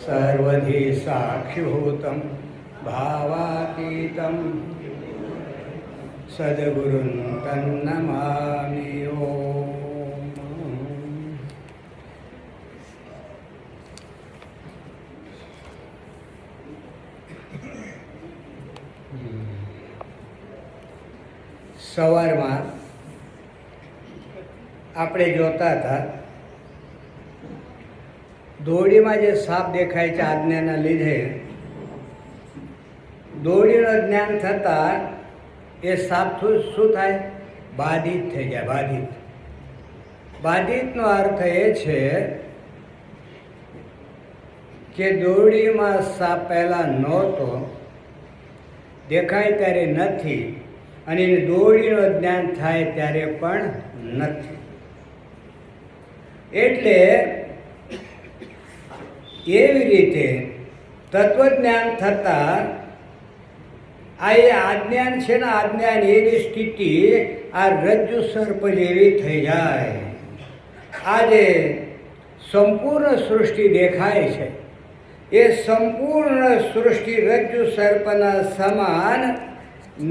सर्वधि साक्षिभूतं भावातीतं सद्गुरुं तन्नमामि ओम। સવારમાં આપણે જોતા હતા દોડીમાં જે સાપ દેખાય છે આજ્ઞાના લીધે દોડીનું જ્ઞાન થતાં એ સાપ શું થાય? બાધિત થઈ જાય. બાધિતનો અર્થ એ છે કે દોડીમાં સાપ પહેલાં નહોતો, દેખાય ત્યારે નથી, અને એને દોડીનું જ્ઞાન થાય ત્યારે પણ નથી. એટલે એવી રીતે તત્વજ્ઞાન થતાં આ એ આજ્ઞાન છે ને, આજ્ઞાન એવી સ્થિતિ આ રજ્જુ સર્પ જેવી થઈ જાય. આજે સંપૂર્ણ સૃષ્ટિ દેખાય છે એ સંપૂર્ણ સૃષ્ટિ રજ્જુ સર્પના સમાન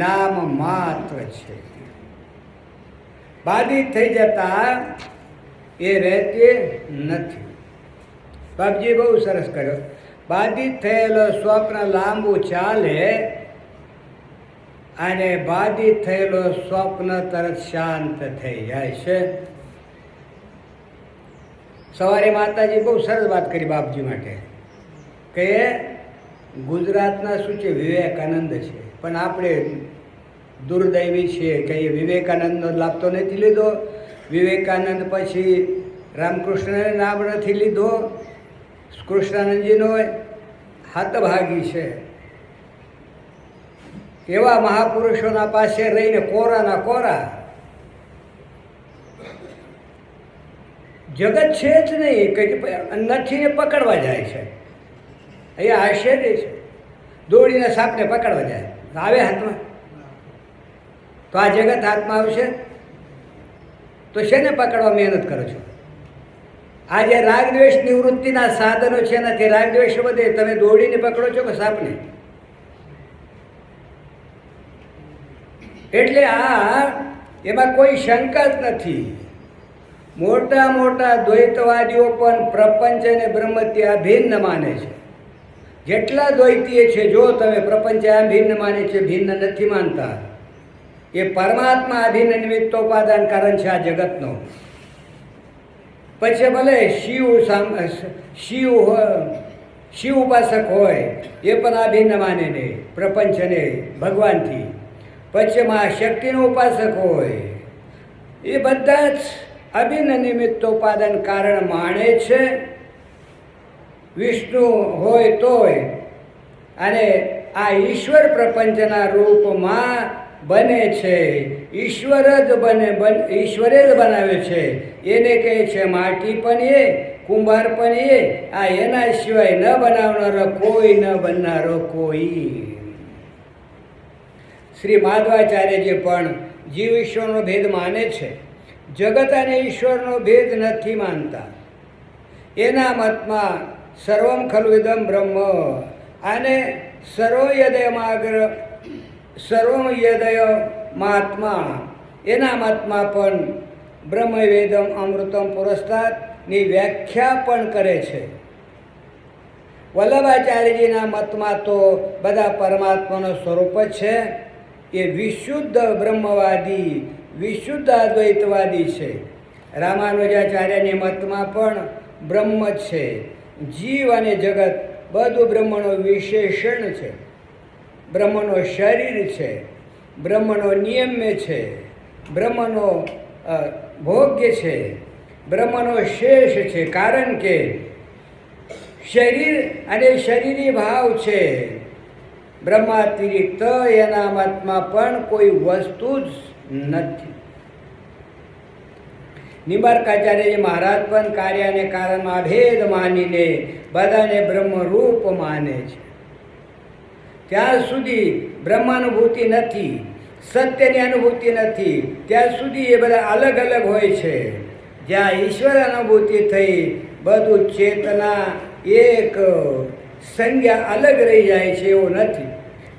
નામ માત્ર છે. બાધિત થઈ જતા એ રહેતી નથી. બાપજી બહુ સરસ કર્યો. બાધિત થયેલો સ્વપ્ન લાંબુ ચાલે અને બાધિત થયેલો સ્વપ્ન તરત શાંત થઈ જાય છે. સવારે માતાજી બહુ સરસ વાત કરી બાપજી માટે કે ગુજરાતના શું છે, વિવેકાનંદ છે, પણ આપણે દુર્દૈવી છીએ કે એ વિવેકાનંદનો લાભ તો નથી લીધો. વિવેકાનંદ પછી રામકૃષ્ણને નામ નથી લીધો. કૃષ્ણાનંદજીનો હાથભાગી છે. એવા મહાપુરુષોના પાસે રહીને કોરાના કોરા જગત છે જ નહીં કે નથીને પકડવા જાય છે. અહીંયા આશ્ચર્ય છે. દોડીને સાપને પકડવા જાય, આવે હાથમાં, તો આ જગત હાથમાં આવશે તો શેને પકડવા મહેનત કરો છો? આ જે રાગદ્વેષ નિવૃત્તિના સાધનો છે ને, તે રાગદ્વેષ વધે. તમે દોડીને પકડો છો કે સાપને? એટલે આ એમાં કોઈ શંકા જ નથી. મોટા મોટા દ્વૈતવાદીઓ પણ પ્રપંચ અને બ્રહ્મથી અભિન્ન માને છે. જેટલા દ્વૈતીય છે, જો તમે પ્રપંચ અભિન્ન માને છે, ભિન્ન નથી માનતા. એ પરમાત્મા અભિન્ન નિમિત્તોપાદાન કારણ છે આ જગતનો. પછી ભલે શિવ ઉપાસક હોય એ પણ અભિન્ન માને ને પ્રપંચને ભગવાનથી. પછી મહાશક્તિનો ઉપાસક હોય એ બધા જ અભિન્ન નિમિત્તોપાદાન કારણ માને છે. વિષ્ણુ હોય તોય અને આ ઈશ્વર પ્રપંચના રૂપમાં બને છે. ઈશ્વરે જ બનાવ્યો છે. એને કહે છે માટી પણ એ, કુંભાર પણ એ. આ એના સિવાય ન બનાવનારો કોઈ, ન બનનારો કોઈ. શ્રી માધવાચાર્યજી પણ જીવ ઈશ્વરનો ભેદ માને છે. જગત અને ઈશ્વરનો ભેદ નથી માનતા. એના મતમાં સર્વમ ખલુ ઇદમ બ્રહ્મ અને સર્વમ યદય મહાત્મા, એના મતમાં પણ બ્રહ્મ વેદમ અમૃતમ પુરસ્તાદની વ્યાખ્યા પણ કરે છે. વલ્લભાચાર્યજીના મતમાં તો બધા પરમાત્માનો સ્વરૂપ જ છે. એ વિશુદ્ધ બ્રહ્મવાદી, વિશુદ્ધ અદ્વૈતવાદી છે. રામાનુજાચાર્યની મતમાં પણ બ્રહ્મ છે. જીવ અને જગત બધું બ્રહ્મનો વિશેષણ છે. બ્રહ્મનો શરીર છે, બ્રહ્મનો નિયમ્ય છે, બ્રહ્મનો ભોગ્ય છે, બ્રહ્મનો શેષ છે. કારણ કે શરીર અને શરીરી ભાવ છે. બ્રહ્માતિરિક્ત એના મતમાં પણ કોઈ વસ્તુ જ નથી. નિંબાર્કાચાર્યજી મહારાજ પણ કાર્ય અને કારણમાં ભેદ માનીને બધાને બ્રહ્મરૂપ માને છે. ત્યાં સુધી બ્રહ્માનુભૂતિ નથી, સત્યની અનુભૂતિ નથી, ત્યાં સુધી એ બધા અલગ અલગ હોય છે. જ્યાં ઈશ્વર અનુભૂતિ થઈ બધું ચેતના એક સંજ્ઞા અલગ રહી જાય છે એવું નથી.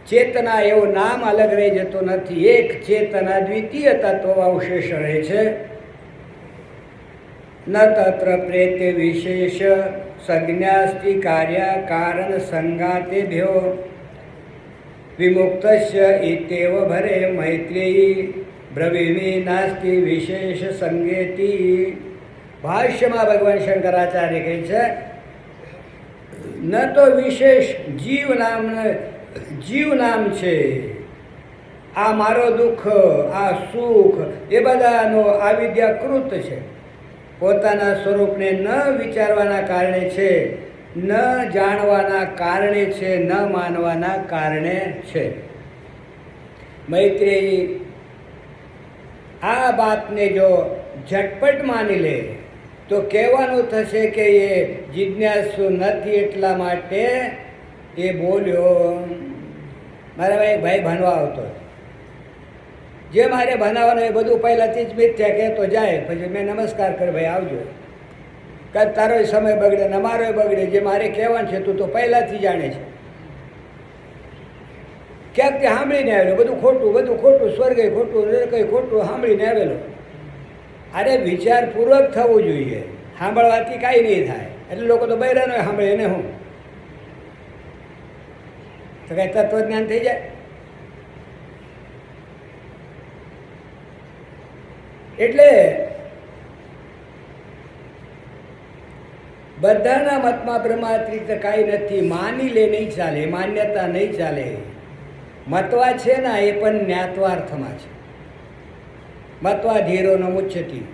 ચેતના એવું નામ અલગ રહી જતું નથી. એક ચેતના દ્વિતીય તત્વ અવશેષ રહે છે. ન તત્ર પ્રેત્ય વિશેષ સંજ્ઞાસ્તિ કાર્ય કારણ સંગાતેભ્યો વિમુક્તસ્ય ઇત્યેવ ભરે મૈત્રેયી બ્રવીમી નાસ્તિ વિશેષ સંગેતી. ભાષ્યમાં ભગવાન શંકરાચાર્ય કહે છે, ન તો વિશેષ જીવ નામ છે. આ મારો દુઃખ, આ સુખ એ બધાનો આવિદ્યાકૃત છે. પોતાના સ્વરૂપને ન વિચારવાના કારણે છે, ન જાણવાના કારણે છે, ન માનવાના કારણે છે. મૈત્રેયી આ વાતને જો ઝટપટ માની લે તો કહેવાનું થશે કે એ જિજ્ઞાસુ નથી, એટલા માટે એ બોલ્યો. મારા ભાઈ ભણવા આવતો, જે મારે ભણાવવાનું એ બધું પહેલાંથી જ મિથ્યા કહેતો જાય. પછી મેં નમસ્કાર કર, ભાઈ આવજો. કાં તારો સમય બગડે ને મારો બગડે. જે મારે કહેવાનું છે તું તો પહેલાંથી જાણે છે. ક્યાંક તે સાંભળીને આવેલો, બધું ખોટું, સ્વર્ગે ખોટું, નરકે ખોટું સાંભળીને આવેલો. અરે વિચારપૂર્વક થવું જોઈએ. સાંભળવાથી કાંઈ નહીં થાય. એટલે લોકો તો બૈરાનો સાંભળે એને હું તો કાંઈ તત્વજ્ઞાન થઈ જાય. એટલે બધાના મતમાં બ્રહ્માત્રિત કાંઈ નથી. માની લે નહીં ચાલે, માન્યતા નહીં ચાલે. મતવા છે ને એ પણ જ્ઞાત્વાર્થમાં છે. મતવા ધીરોનો મુચ્છતી.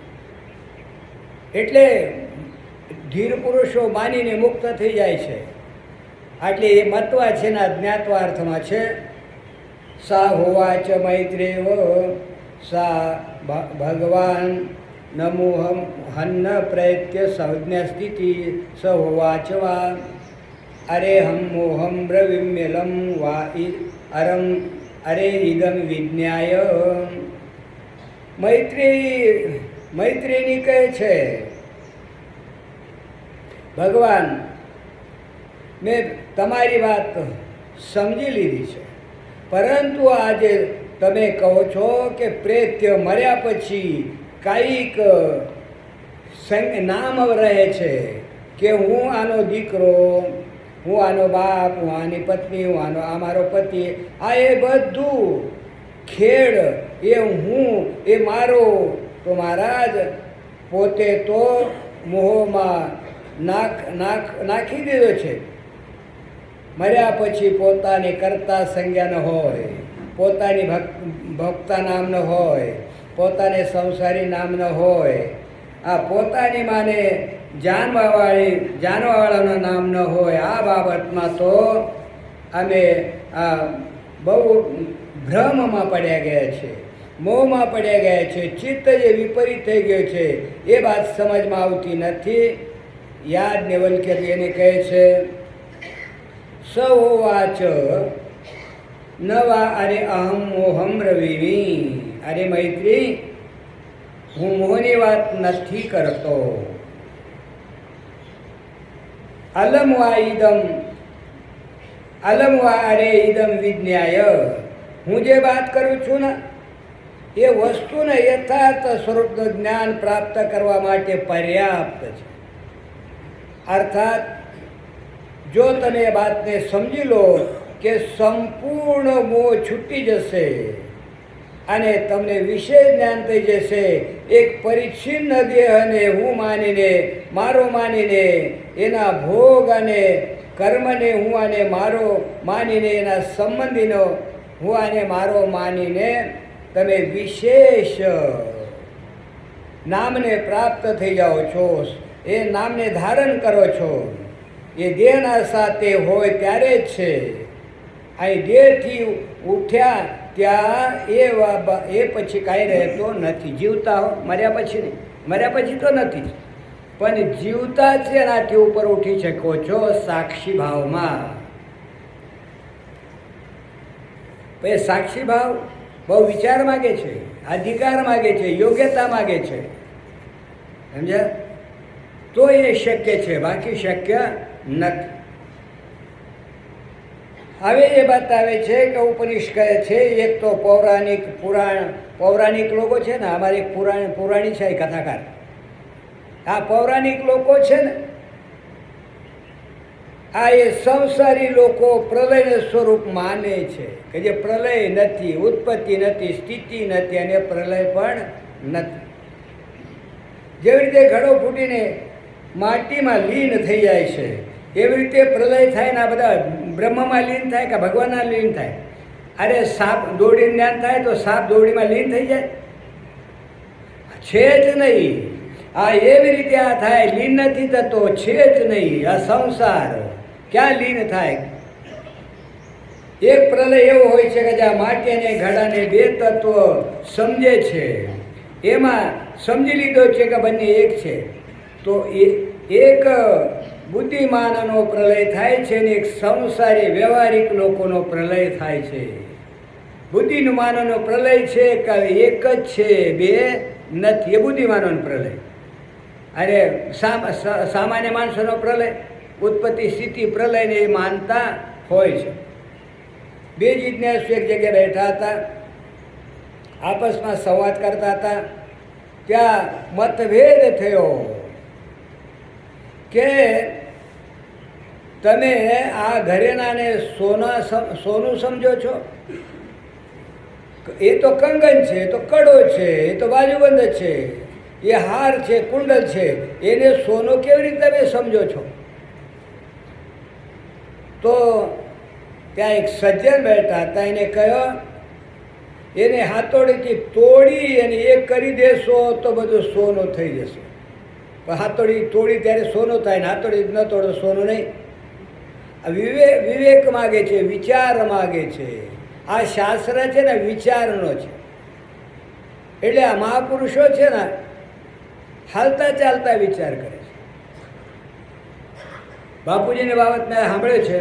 એટલે ધીર પુરુષો માનીને મુક્ત થઈ જાય છે. એટલે એ મતવા છે ને જ્ઞાત્વાર્થમાં છે. સા હોવાચ મૈત્રેવ સા ભગવાન નમોહમ હન્ન પ્રયત્ય સંજ્ઞા સ્થિતિ સ હોવાચ વા અરે હમ મોહમ બ્રવિમ્યલમ વા અરમ અરે ઇદમ વિજ્ઞાય. મૈત્રેયની કહે છે, ભગવાન મેં તમારી વાત સમજી લીધી છે, પરંતુ આજે તમે કહો છો કે પ્રેત્ય મર્યા પછી કાંઈક નામ રહે છે કે હું આનો દીકરો, હું આનો બાપ, હું આની પત્ની, હું આનો આ મારો પતિ. આ એ બધું ખેડ એ હું એ મારો. તો મહારાજ પોતે તો મોહમાં નાખી દીધો છે. મર્યા પછી પોતાની કરતા સંજ્ઞા ન હોય, પોતાની ભક્તા નામ ન હોય, પોતાને સંસારી નામ ન હોય, આ પોતાની માને જાણવાવાળાનું નામ ન હોય. આ બાબતમાં તો અમે બહુ ભ્રમમાં પડ્યા ગયા છે, મોહમાં પડ્યા ગયા છે. ચિત્ત જે વિપરીત થઈ ગયો છે એ વાત સમજમાં આવતી નથી. યાજ્ઞવલ્ક્ય એને કહે છે, સહોવાચ નવા અરે અહમ મોહમ રવિની. અરે મૈત્રી, હું મોહની વાત નથી કરતો. અલમ વા અરે ઇદમ વિજ્ઞાય. હું જે વાત કરું છું ને એ વસ્તુને યથાર્થ સ્વરૂપનું જ્ઞાન પ્રાપ્ત કરવા માટે પર્યાપ્ત છે. અર્થાત જો તમે એ વાતને સમજી લો કે સંપૂર્ણ મોહ છૂટી જશે અને તમને વિશેષ જ્ઞાન થઈ જશે. એક પરિચ્છિન્ન દેહને હું માનીને, મારો માનીને, એના ભોગ અને કર્મને હું આને મારો માનીને, એના સંબંધીનો હું આને મારો માનીને તમે વિશેષ નામને પ્રાપ્ત થઈ જાઓ છો. એ નામને ધારણ કરો છો. એ દેહના સાથે હોય ત્યારે જ છે. અહીં દેહથી ઉઠ્યા ત્યાં એ પછી કાંઈ રહેતો નથી. જીવતા હો, મર્યા પછી નહીં. મર્યા પછી તો નથી, પણ જીવતા છે એનાથી ઉપર ઉઠી શકો છો સાક્ષી ભાવમાં. પછી સાક્ષી ભાવ બહુ વિચાર માગે છે, અધિકાર માગે છે, યોગ્યતા માગે છે. સમજ્યા? તો એ શક્ય છે, બાકી શક્ય નથી. હવે એ બતાવે છે કે ઉપનિષદ કહે છે, એક તો પૌરાણિક લોકો છે ને, અમારે એક પુરાણી છે કથાકાર, આ પૌરાણિક લોકો છે ને, આ એ સંસારી લોકો પ્રલયનું સ્વરૂપ માને છે કે જે પ્રલય નથી, ઉત્પત્તિ નથી, સ્થિતિ નથી અને પ્રલય પણ નથી. જેવી રીતે ઘડો ફૂટીને માટીમાં લીન થઈ જાય છે, એવી રીતે પ્રલય થાય ને આ બધા બ્રહ્મમાં લીન થાય કે ભગવાનના લીન થાય. અરે સાપ દોડીને જ્ઞાન થાય તો સાપ દોડીમાં લીન થઈ જાય? છે જ નહીં. આ એવી રીતે આ થાય, લીન નથી થતો, છે જ નહીં. આ સંસાર ક્યાં લીન થાય? એક પ્રલય એવો હોય છે કે જ્યાં માટી અને ઘડાને બે તત્વો સમજે છે, એમાં સમજી લીધો છે કે બંને એક છે, તો એક બુદ્ધિમાનનો પ્રલય થાય છે ને એક સંસારી વ્યવહારિક લોકોનો પ્રલય થાય છે. બુદ્ધિમાનનો પ્રલય છે કે એક જ છે, બે નથી. એ બુદ્ધિમાનોનો પ્રલય. અરે સામાન્ય માણસોનો પ્રલય, ઉત્પત્તિ સ્થિતિ પ્રલયને એ માનતા હોય છે. બે જિજ્ઞાસુ એક જગ્યાએ બેઠા હતા, આપસમાં સંવાદ કરતા હતા. ત્યાં મતભેદ થયો કે તમે આ ઘરેણાને સોનું સમજો છો? એ તો કંગન છે, એ તો કડો છે, એ તો બાજુબંધ છે, એ હાર છે, કુંડલ છે, એને સોનું કેવી રીતે તમે સમજો છો? તો ત્યાં એક સજ્જન બેઠા હતા, એને કહ્યો, એને હાથોડીથી તોડી અને એક કરી દેશો તો બધું સોનું થઈ જશે. પણ હાથોડી તોડી ત્યારે સોનું થાય ને હાથોડી ન તોડો સોનું નહીં. વિવેક માગે છે, વિચાર માગે છે. આ શાસ્ત્ર છે ને વિચારનો છે. એટલે આ મહાપુરુષો છે ને હાલતા ચાલતા વિચાર કરે છે. બાપુજીની બાબત મેં સાંભળ્યો છે.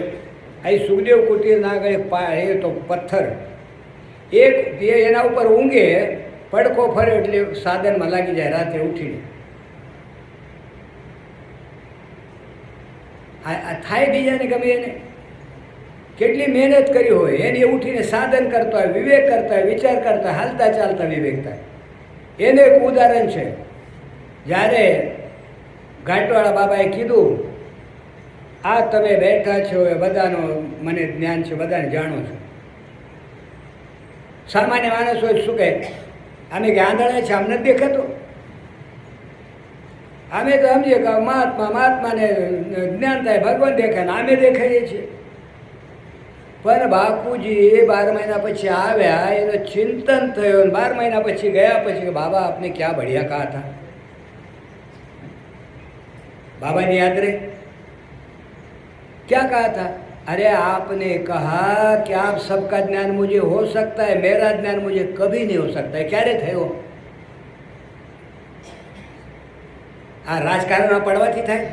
અહીં સુખદેવ કુટીરના આગળ એ તો પથ્થર એક એના ઉપર ઊંઘે, પડખો ફરે એટલે સાધનમાં લાગી જાય રાત્રે ઉઠીને. આ થાય બીજાને ગમે એને કેટલી મહેનત કરી હોય, એને ઉઠીને સાધન કરતો હોય, વિવેક કરતા હોય, વિચાર કરતા હોય, હાલતા ચાલતા વિવેક થાય. એનું એક ઉદાહરણ છે. જ્યારે ઘાટવાળા બાબાએ કીધું, આ તમે બેઠા છો એ બધાનો મને જ્ઞાન છે, બધાને જાણો છો. સામાન્ય માણસ હોય શું કહે, અમે કે આંધળા છે, આમ નથી દેખાતું? અમે તો સમજીએ કે મહાત્માને જ્ઞાન થાય, ભગવાન દેખાય ને અમે દેખાઈએ છીએ. પણ બાપુજી 12 મહિના પછી આવ્યા, એનું ચિંતન થયું, 12 મહિના પછી ગયા પછી કે બાબા આપને ક્યાં બઢિયા કહા था? बाबा ने याद रहे क्या कहा था? अरे आपने कहा कि आप सबका ज्ञान मुझे हो सकता है, मेरा ज्ञान मुझे कभी नहीं हो सकता है. क्यारे थयो? आ राजकारण पड़वाथी थाय?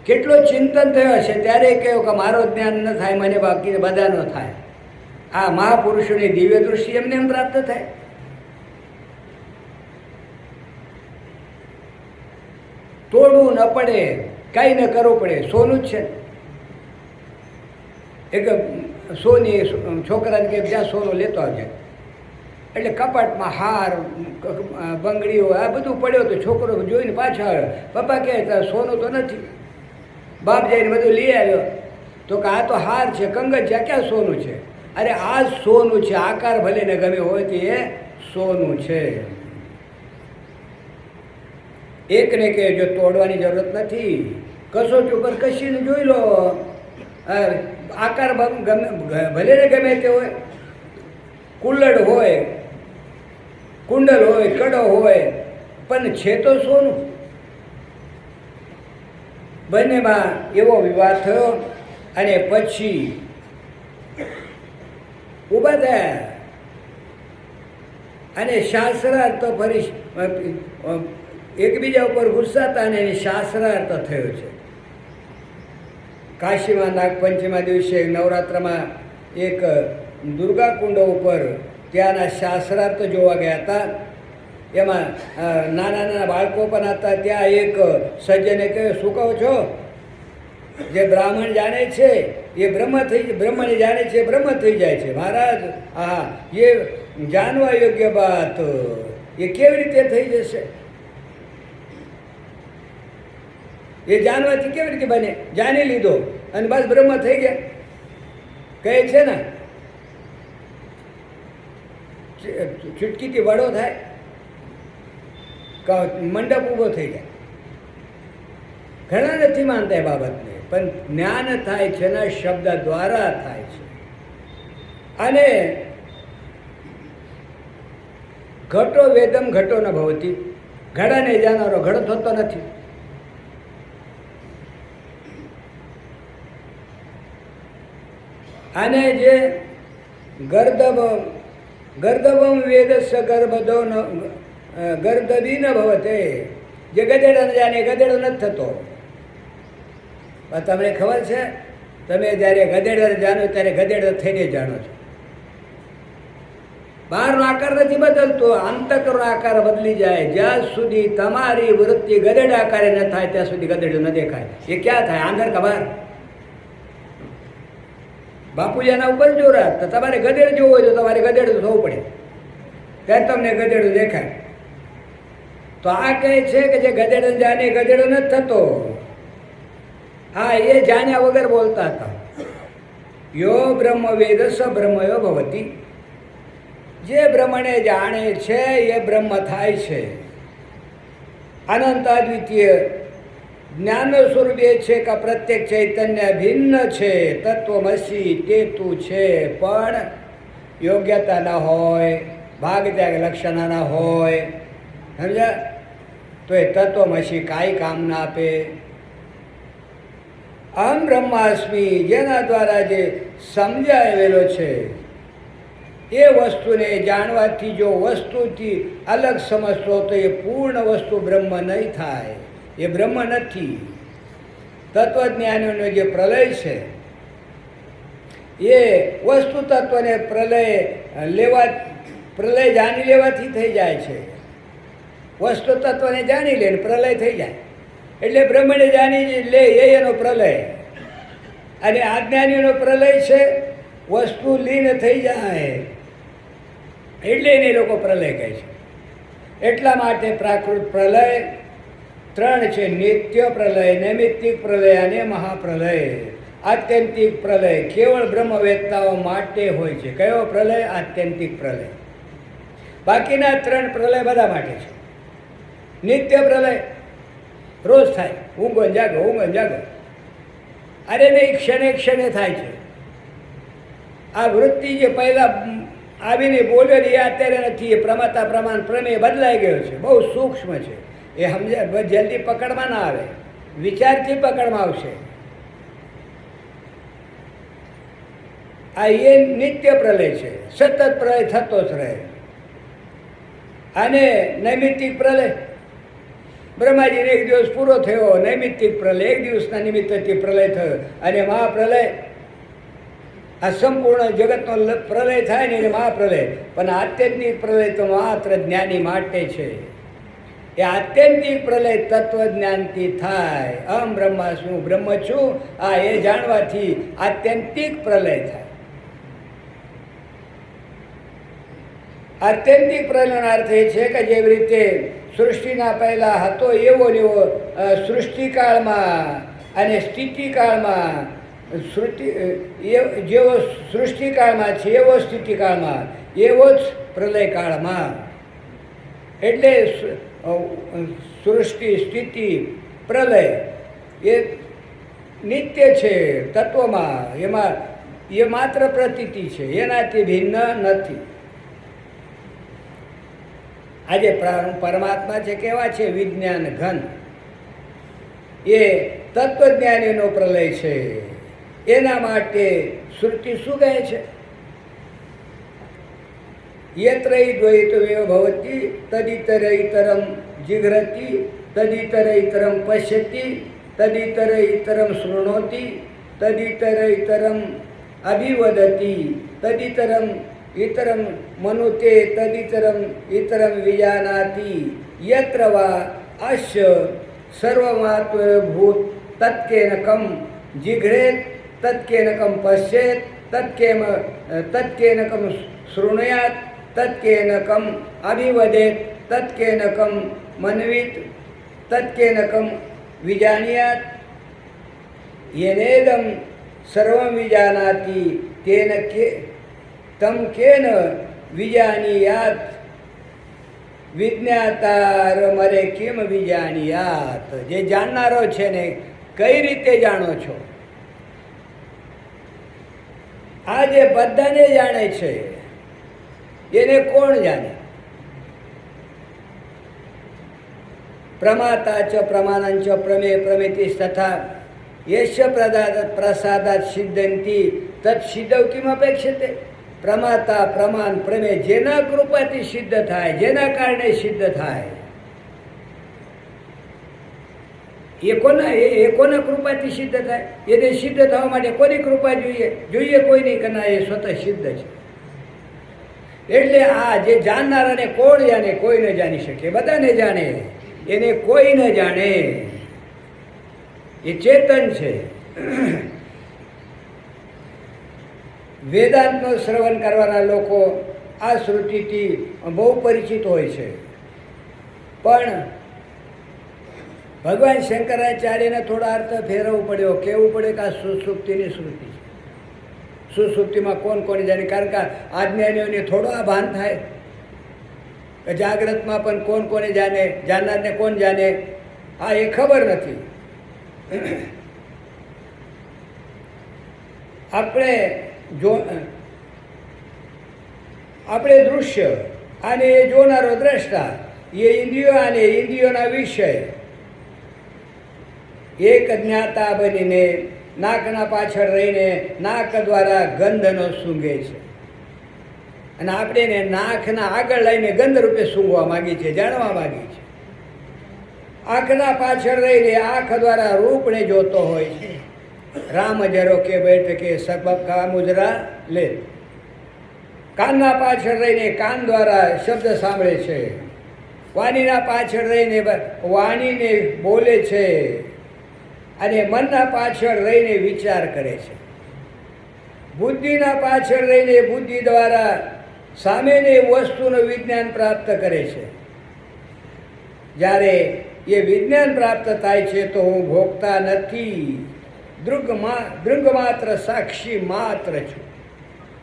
કેટલો ચિંતન થયો હશે ત્યારે કહ્યું કે મારો જ્ઞાન ન થાય, મને બાકી બધાનો થાય. આ મહાપુરુષોની દિવ્ય દૃષ્ટિ એમને એમ પ્રાપ્ત થાય. તોડવું ન પડે, કાંઈ ન કરવું પડે, સોનું જ છે. એક સોની છોકરાને કે જ્યાં સોનું લેતો આવજે, એટલે કપાટમાં હાર બંગડીઓ આ બધું પડ્યો તો છોકરો જોઈને પાછો આવ્યો. પપ્પા કહે સોનું તો નથી. બાપ જઈને બધું લઈ આવ્યો તો કે આ તો હાર છે, કંગન છે, આ ક્યાં સોનું છે? અરે આ જ સોનું છે, આકાર ભલે ને ગમે હોય તો એ સોનું છે. એકને કે જો તોડવાની જરૂરત નથી, કસોટી ઉપર કશીને જોઈ લો, આકાર ભલે ને ગમે તે હોય, કુલ્લડ હોય, કુંડલ હોય, કડો હોય, પણ છે તો સોનું. બંનેમાં એવો વિવાદ થયો અને પછી ઊભા થયા અને શાસ્ત્રાર્થ ફરી એકબીજા ઉપર ગુસ્સાતા અને એની શાસ્ત્રાર્થ થયો છે. કાશીમાં નાગપંચમીના દિવસે નવરાત્રમાં એક દુર્ગા કુંડ ઉપર ત્યાંના શાસ્ત્રાર્થ જોવા ગયા હતા. એમાં નાના નાના બાળકો પણ હતા. ત્યાં એક સજ્જને કહ્યું, શું કહો છો? જે બ્રાહ્મણ જાણે છે એ બ્રહ્મને જાણે છે, બ્રહ્મ થઈ જાય છે. મહારાજ, હા, એ જાણવા યોગ્ય બાત એ કેવી રીતે થઈ જશે? એ જાણવાથી કેવી રીતે બને? જાણી લીધો અને બસ બ્રહ્મ થઈ ગયા. કહે છે ને, ચૂટકીથી વડો થાય, મંડપ ઊભો થઈ જાય. ઘણા નથી માનતા એ બાબતને, પણ જ્ઞાન થાય છે ને શબ્દ દ્વારા થાય છે. અને ઘટો વેદમ ઘટો ન ભવતી, ઘડાને જાણવાનો ઘડો થતો નથી. અને જે ગર્દભમ વેદસ્ય ગર્ભદો ગર્દભી ન ભવતે, જે ગધેડાને જાણે ગધેડો નથી થતો. તમને ખબર છે, તમે જ્યારે ગધેડાને જાણો ત્યારે ગધેડો થઈને જાણો છો. બહારનો આકાર નથી બદલતો, અંતકરનો આકાર બદલી જાય. જ્યાં સુધી તમારી વૃત્તિ ગધેડા આકારે ન થાય ત્યાં સુધી ગધેડું ન દેખાય. એ ક્યાં થાય? આંધર ખબર? બાપુજીના ઉપર જોરા તો તમારે ગધેડ જોવું હોય તો તમારે ગધેડું થવું પડે, ત્યારે તમને ગધેડું દેખાય. તો આ કહે છે કે જે ગધેડો જાણે ગધેડો નથી થતો. હા, એ જાણ્યા વગર બોલતા હતા. યો બ્રહ્મ વેદ સ બ્રહ્મયો ભવતી, જે બ્રહ્મને જાણે છે એ બ્રહ્મ થાય છે. અનંત અદ્વિતીય જ્ઞાન સ્વરૂપ એ છે કે પ્રત્યેક ચૈતન્ય ભિન્ન છે. તત્વમસી તે તું છે, પણ યોગ્યતા ન હોય, ભાગ ત્યાગ લક્ષણ ન હોય, સમજ્યા? તો એ તત્વમસી કાંઈ કામ ના આપે. અહમ બ્રહ્માસ્મિ, જેના દ્વારા જે સમજાવેલો છે એ વસ્તુને જાણવાથી જો વસ્તુથી અલગ સમજતો તો એ પૂર્ણ વસ્તુ બ્રહ્મ નહીં થાય. એ બ્રહ્મ નથી. તત્વજ્ઞાનીનો જે પ્રલય છે એ વસ્તુ તત્વને પ્રલય જાણી લેવાથી થઈ જાય છે. વસ્તુ તત્વને જાણી લે ને પ્રલય થઈ જાય. એટલે બ્રહ્મને જાણી લે એ એનો પ્રલય. અને આજ્ઞાનીનો પ્રલય છે વસ્તુ લીન થઈ જાય, એટલે એને લોકો પ્રલય કહે છે. એટલા માટે પ્રાકૃત પ્રલય ત્રણ છે: નિત્ય પ્રલય, નૈમિત્તિક પ્રલય અને મહાપ્રલય. આત્યંતિક પ્રલય કેવળ બ્રહ્મવેત્તાઓ માટે હોય છે. કયો પ્રલય? આત્યંતિક પ્રલય. બાકીના ત્રણ પ્રલય બધા માટે છે. નિત્ય પ્રલય રોજ થાય, ઊંઘો જાગો, ઊંઘો જાગો. અરે નહીં, ક્ષણે ક્ષણે થાય છે. આ વૃત્તિ જે પહેલાં આવીને બોલેલી એ અત્યારે નથી. એ પ્રમાતા પ્રમાણ પ્રમેય બદલાઈ ગયો છે, બહુ સૂક્ષ્મ છે. એ સમજ્યા? જલ્દી પકડમાં ના આવે, વિચારથી પકડમાં આવશે. આ એ નિત્ય પ્રલય છે, સતત પ્રલય થતો જ રહે. અને નૈમિત્તિક પ્રલય, બ્રહ્માજીને એક દિવસ પૂરો થયો, નૈમિત્તિક પ્રલય એક દિવસના નિમિત્તથી પ્રલય થયો. અને મહાપ્રલય આ સંપૂર્ણ જગતનો પ્રલય થાય ને એને મહાપ્રલય. પણ આત્યંતિક પ્રલય તો માત્ર જ્ઞાની માટે છે. એ આત્યંતિક પ્રલય તત્વજ્ઞાનથી થાય. અહમ બ્રહ્માસ્મિ, હું બ્રહ્મ છું, આ એ જાણવાથી આત્યંતિક પ્રલય થાય. આત્યંતિક પ્રલયનો અર્થ એ છે કે જેવી રીતે સૃષ્ટિના પહેલાં હતો એવો એવો સૃષ્ટિકાળમાં અને સ્થિતિકાળમાં જેવો સૃષ્ટિકાળમાં છે એવો સ્થિતિકાળમાં, એવો જ પ્રલયકાળમાં. એટલે સૃષ્ટિ, સ્થિતિ, પ્રલય એ નિત્ય છે તત્વમાં. એમાં એ માત્ર પ્રતીતિ છે, એનાથી ભિન્ન નથી. આજે પરમાત્મા છે કેવા છે? વિજ્ઞાન ઘન. એ તત્વજ્ઞાનીનો પ્રલય છે. એના માટે શ્રુતિ શું કહે છે? યત્રૈદ્વૈતમેવ ભવતી તદિતરૈતરમ જિઘ્રતિ તદિતરૈતરમ પશ્યતિ તદિતરૈતરમ શૃણોતિ તદિતરૈતરમ અભિવદતિ તદિતરમ ઇતરમ મનુતે તદિતરમ ઇતરમ વિજાનાતિ યત્ર વા અશ્ય સર્વમાત્મભૂત તત્કેન કમ જિઘ્રેત તત્કેન કમ પશ્યેત તત્કેન કમ શૃણુયાત તત્કેન કમ અભિવદેત તત્કેન કમ મન્વિત તત્કેન કમ વિજાનીયાત યેનેદમ સર્વમ વિજાનાતિ તેન કે તમ કેન વિજાનીયાત વિજ્ઞાતાર મરે કેમ વિજાનીયાત. જે જાણનારો છે ને કઈ રીતે જાણો છો? આ જે બધાને જાણે છે એને કોણ જાણે? પ્રમાતા ચ પ્રમાણં ચ પ્રમે પ્રમેતિ તથા યશ પ્રસાદાત સિદ્ધંતી તत् સિદ્ધવ કિમ અપેક્ષતે. પ્રમાતા પ્રમાણ પ્રમે જેના કૃપાથી સિદ્ધ થાય, જેના કારણે સિદ્ધ થાય, એ કોના કૃપાથી સિદ્ધ થાય? એને સિદ્ધ થવા માટે કોની કૃપા જોઈએ? કોઈ નહીં કરના, એ સ્વતઃ સિદ્ધ છે. એટલે આ જે જાણનારાને કોણ જાણે? કોઈ ન જાણી શકે. બધાને જાણે, એને કોઈ ન જાણે. એ ચેતન છે. વેદાંતનું શ્રવણ કરવાના લોકો આ શ્રુતિથી બહુ પરિચિત હોય છે, પણ ભગવાન શંકરાચાર્યને થોડા અર્થ ફેરવવું પડ્યો, કહેવું પડે કે આ સુષુપ્તિની શ્રુતિ છે. સુષુપ્તિમાં કોણ કોને જાણે? કારણ કે આજ્ઞાનીઓને થોડો આ ભાન થાય કે જાગ્રતમાં પણ કોણ કોને જાણે, જાણનારને કોણ જાણે, આ એ ખબર નથી. આપણે દૃશ્ય અને એ જોનારો દ્રષ્ટા, એ ઇન્દ્રિયો અને ઇન્દ્રિયોના વિષય એક જ્ઞાતા બનીને નાકના પાછળ રહીને નાક દ્વારા ગંધનો સૂંઘે છે, અને આપણે એને નાકના આગળ લઈને ગંધ રૂપે સૂંઘવા માગી છે, જાણવા માગી છે. આંખના પાછળ રહીને આંખ દ્વારા રૂપને જોતો હોય છે. રામ જરો કે બેઠ કે સબબ કા મુજરા લે. કાનના પાછળ રહીને કાન દ્વારા શબ્દ સાંભળે છે. વાણીના પાછળ રહીને વાણીને બોલે છે, અને મનના પાછળ રહીને વિચાર કરે છે. બુદ્ધિના પાછળ રહીને બુદ્ધિ દ્વારા સામેની વસ્તુનું વિજ્ઞાન પ્રાપ્ત કરે છે. જ્યારે એ વિજ્ઞાન પ્રાપ્ત થાય છે તો હું ભોગતા નથી, દૃંગ માત્ર સાક્ષી માત્ર છું.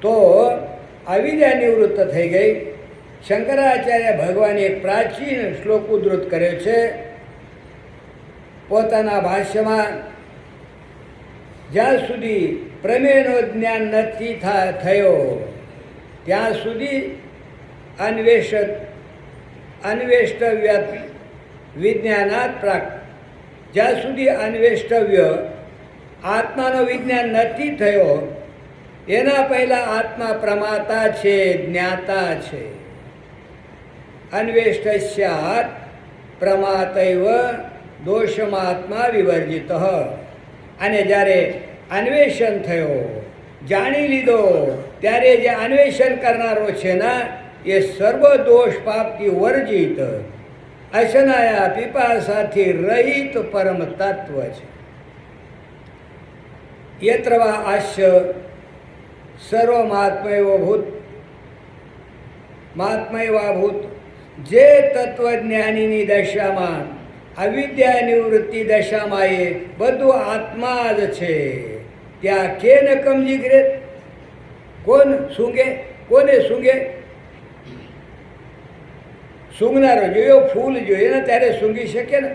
તો અવિદ્યા નિવૃત્ત થઈ ગઈ. શંકરાચાર્ય ભગવાને એક પ્રાચીન શ્લોક ઉદ્ધૃત કર્યો છે પોતાના ભાષ્યમાં. જ્યાં સુધી પ્રમેયનો જ્ઞાન નથી થયો ત્યાં સુધી અન્વેષ્ટવ્ય વિજ્ઞાનાત પ્રાપ્ત. જ્યાં સુધી અન્વેષ્ટવ્ય આત્માનો વિજ્ઞાન નથી થયો એના પહેલાં આત્મા પ્રમાતા છે, જ્ઞાતા છે. અન્વેષ્ટસ્યાત પ્રમાતૈવ દોષમાત્મા વિવર્જિત. અને જ્યારે અન્વેષણ થયો, જાણી લીધો, ત્યારે જે અન્વેષણ કરનારો છે ને એ સર્વ દોષ પાપથી વર્જિત, અશનાયા પીપાસાથી રહિત પરમ તત્વ છે. યત્ર વા આસ્ય સર્વમાત્મૈવાભૂત. જે તત્વજ્ઞાનીની દશામાં, અવિદ્યા નિવૃત્તિ દશામાં એ બધું આત્મા જ છે, ત્યાં કેન કમજી ગ્રે. કોણ સૂંઘે? કોને સૂંઘે? સૂંઘનારો જોયો, ફૂલ જોઈએ ને ત્યારે સૂંઘી શકે ને,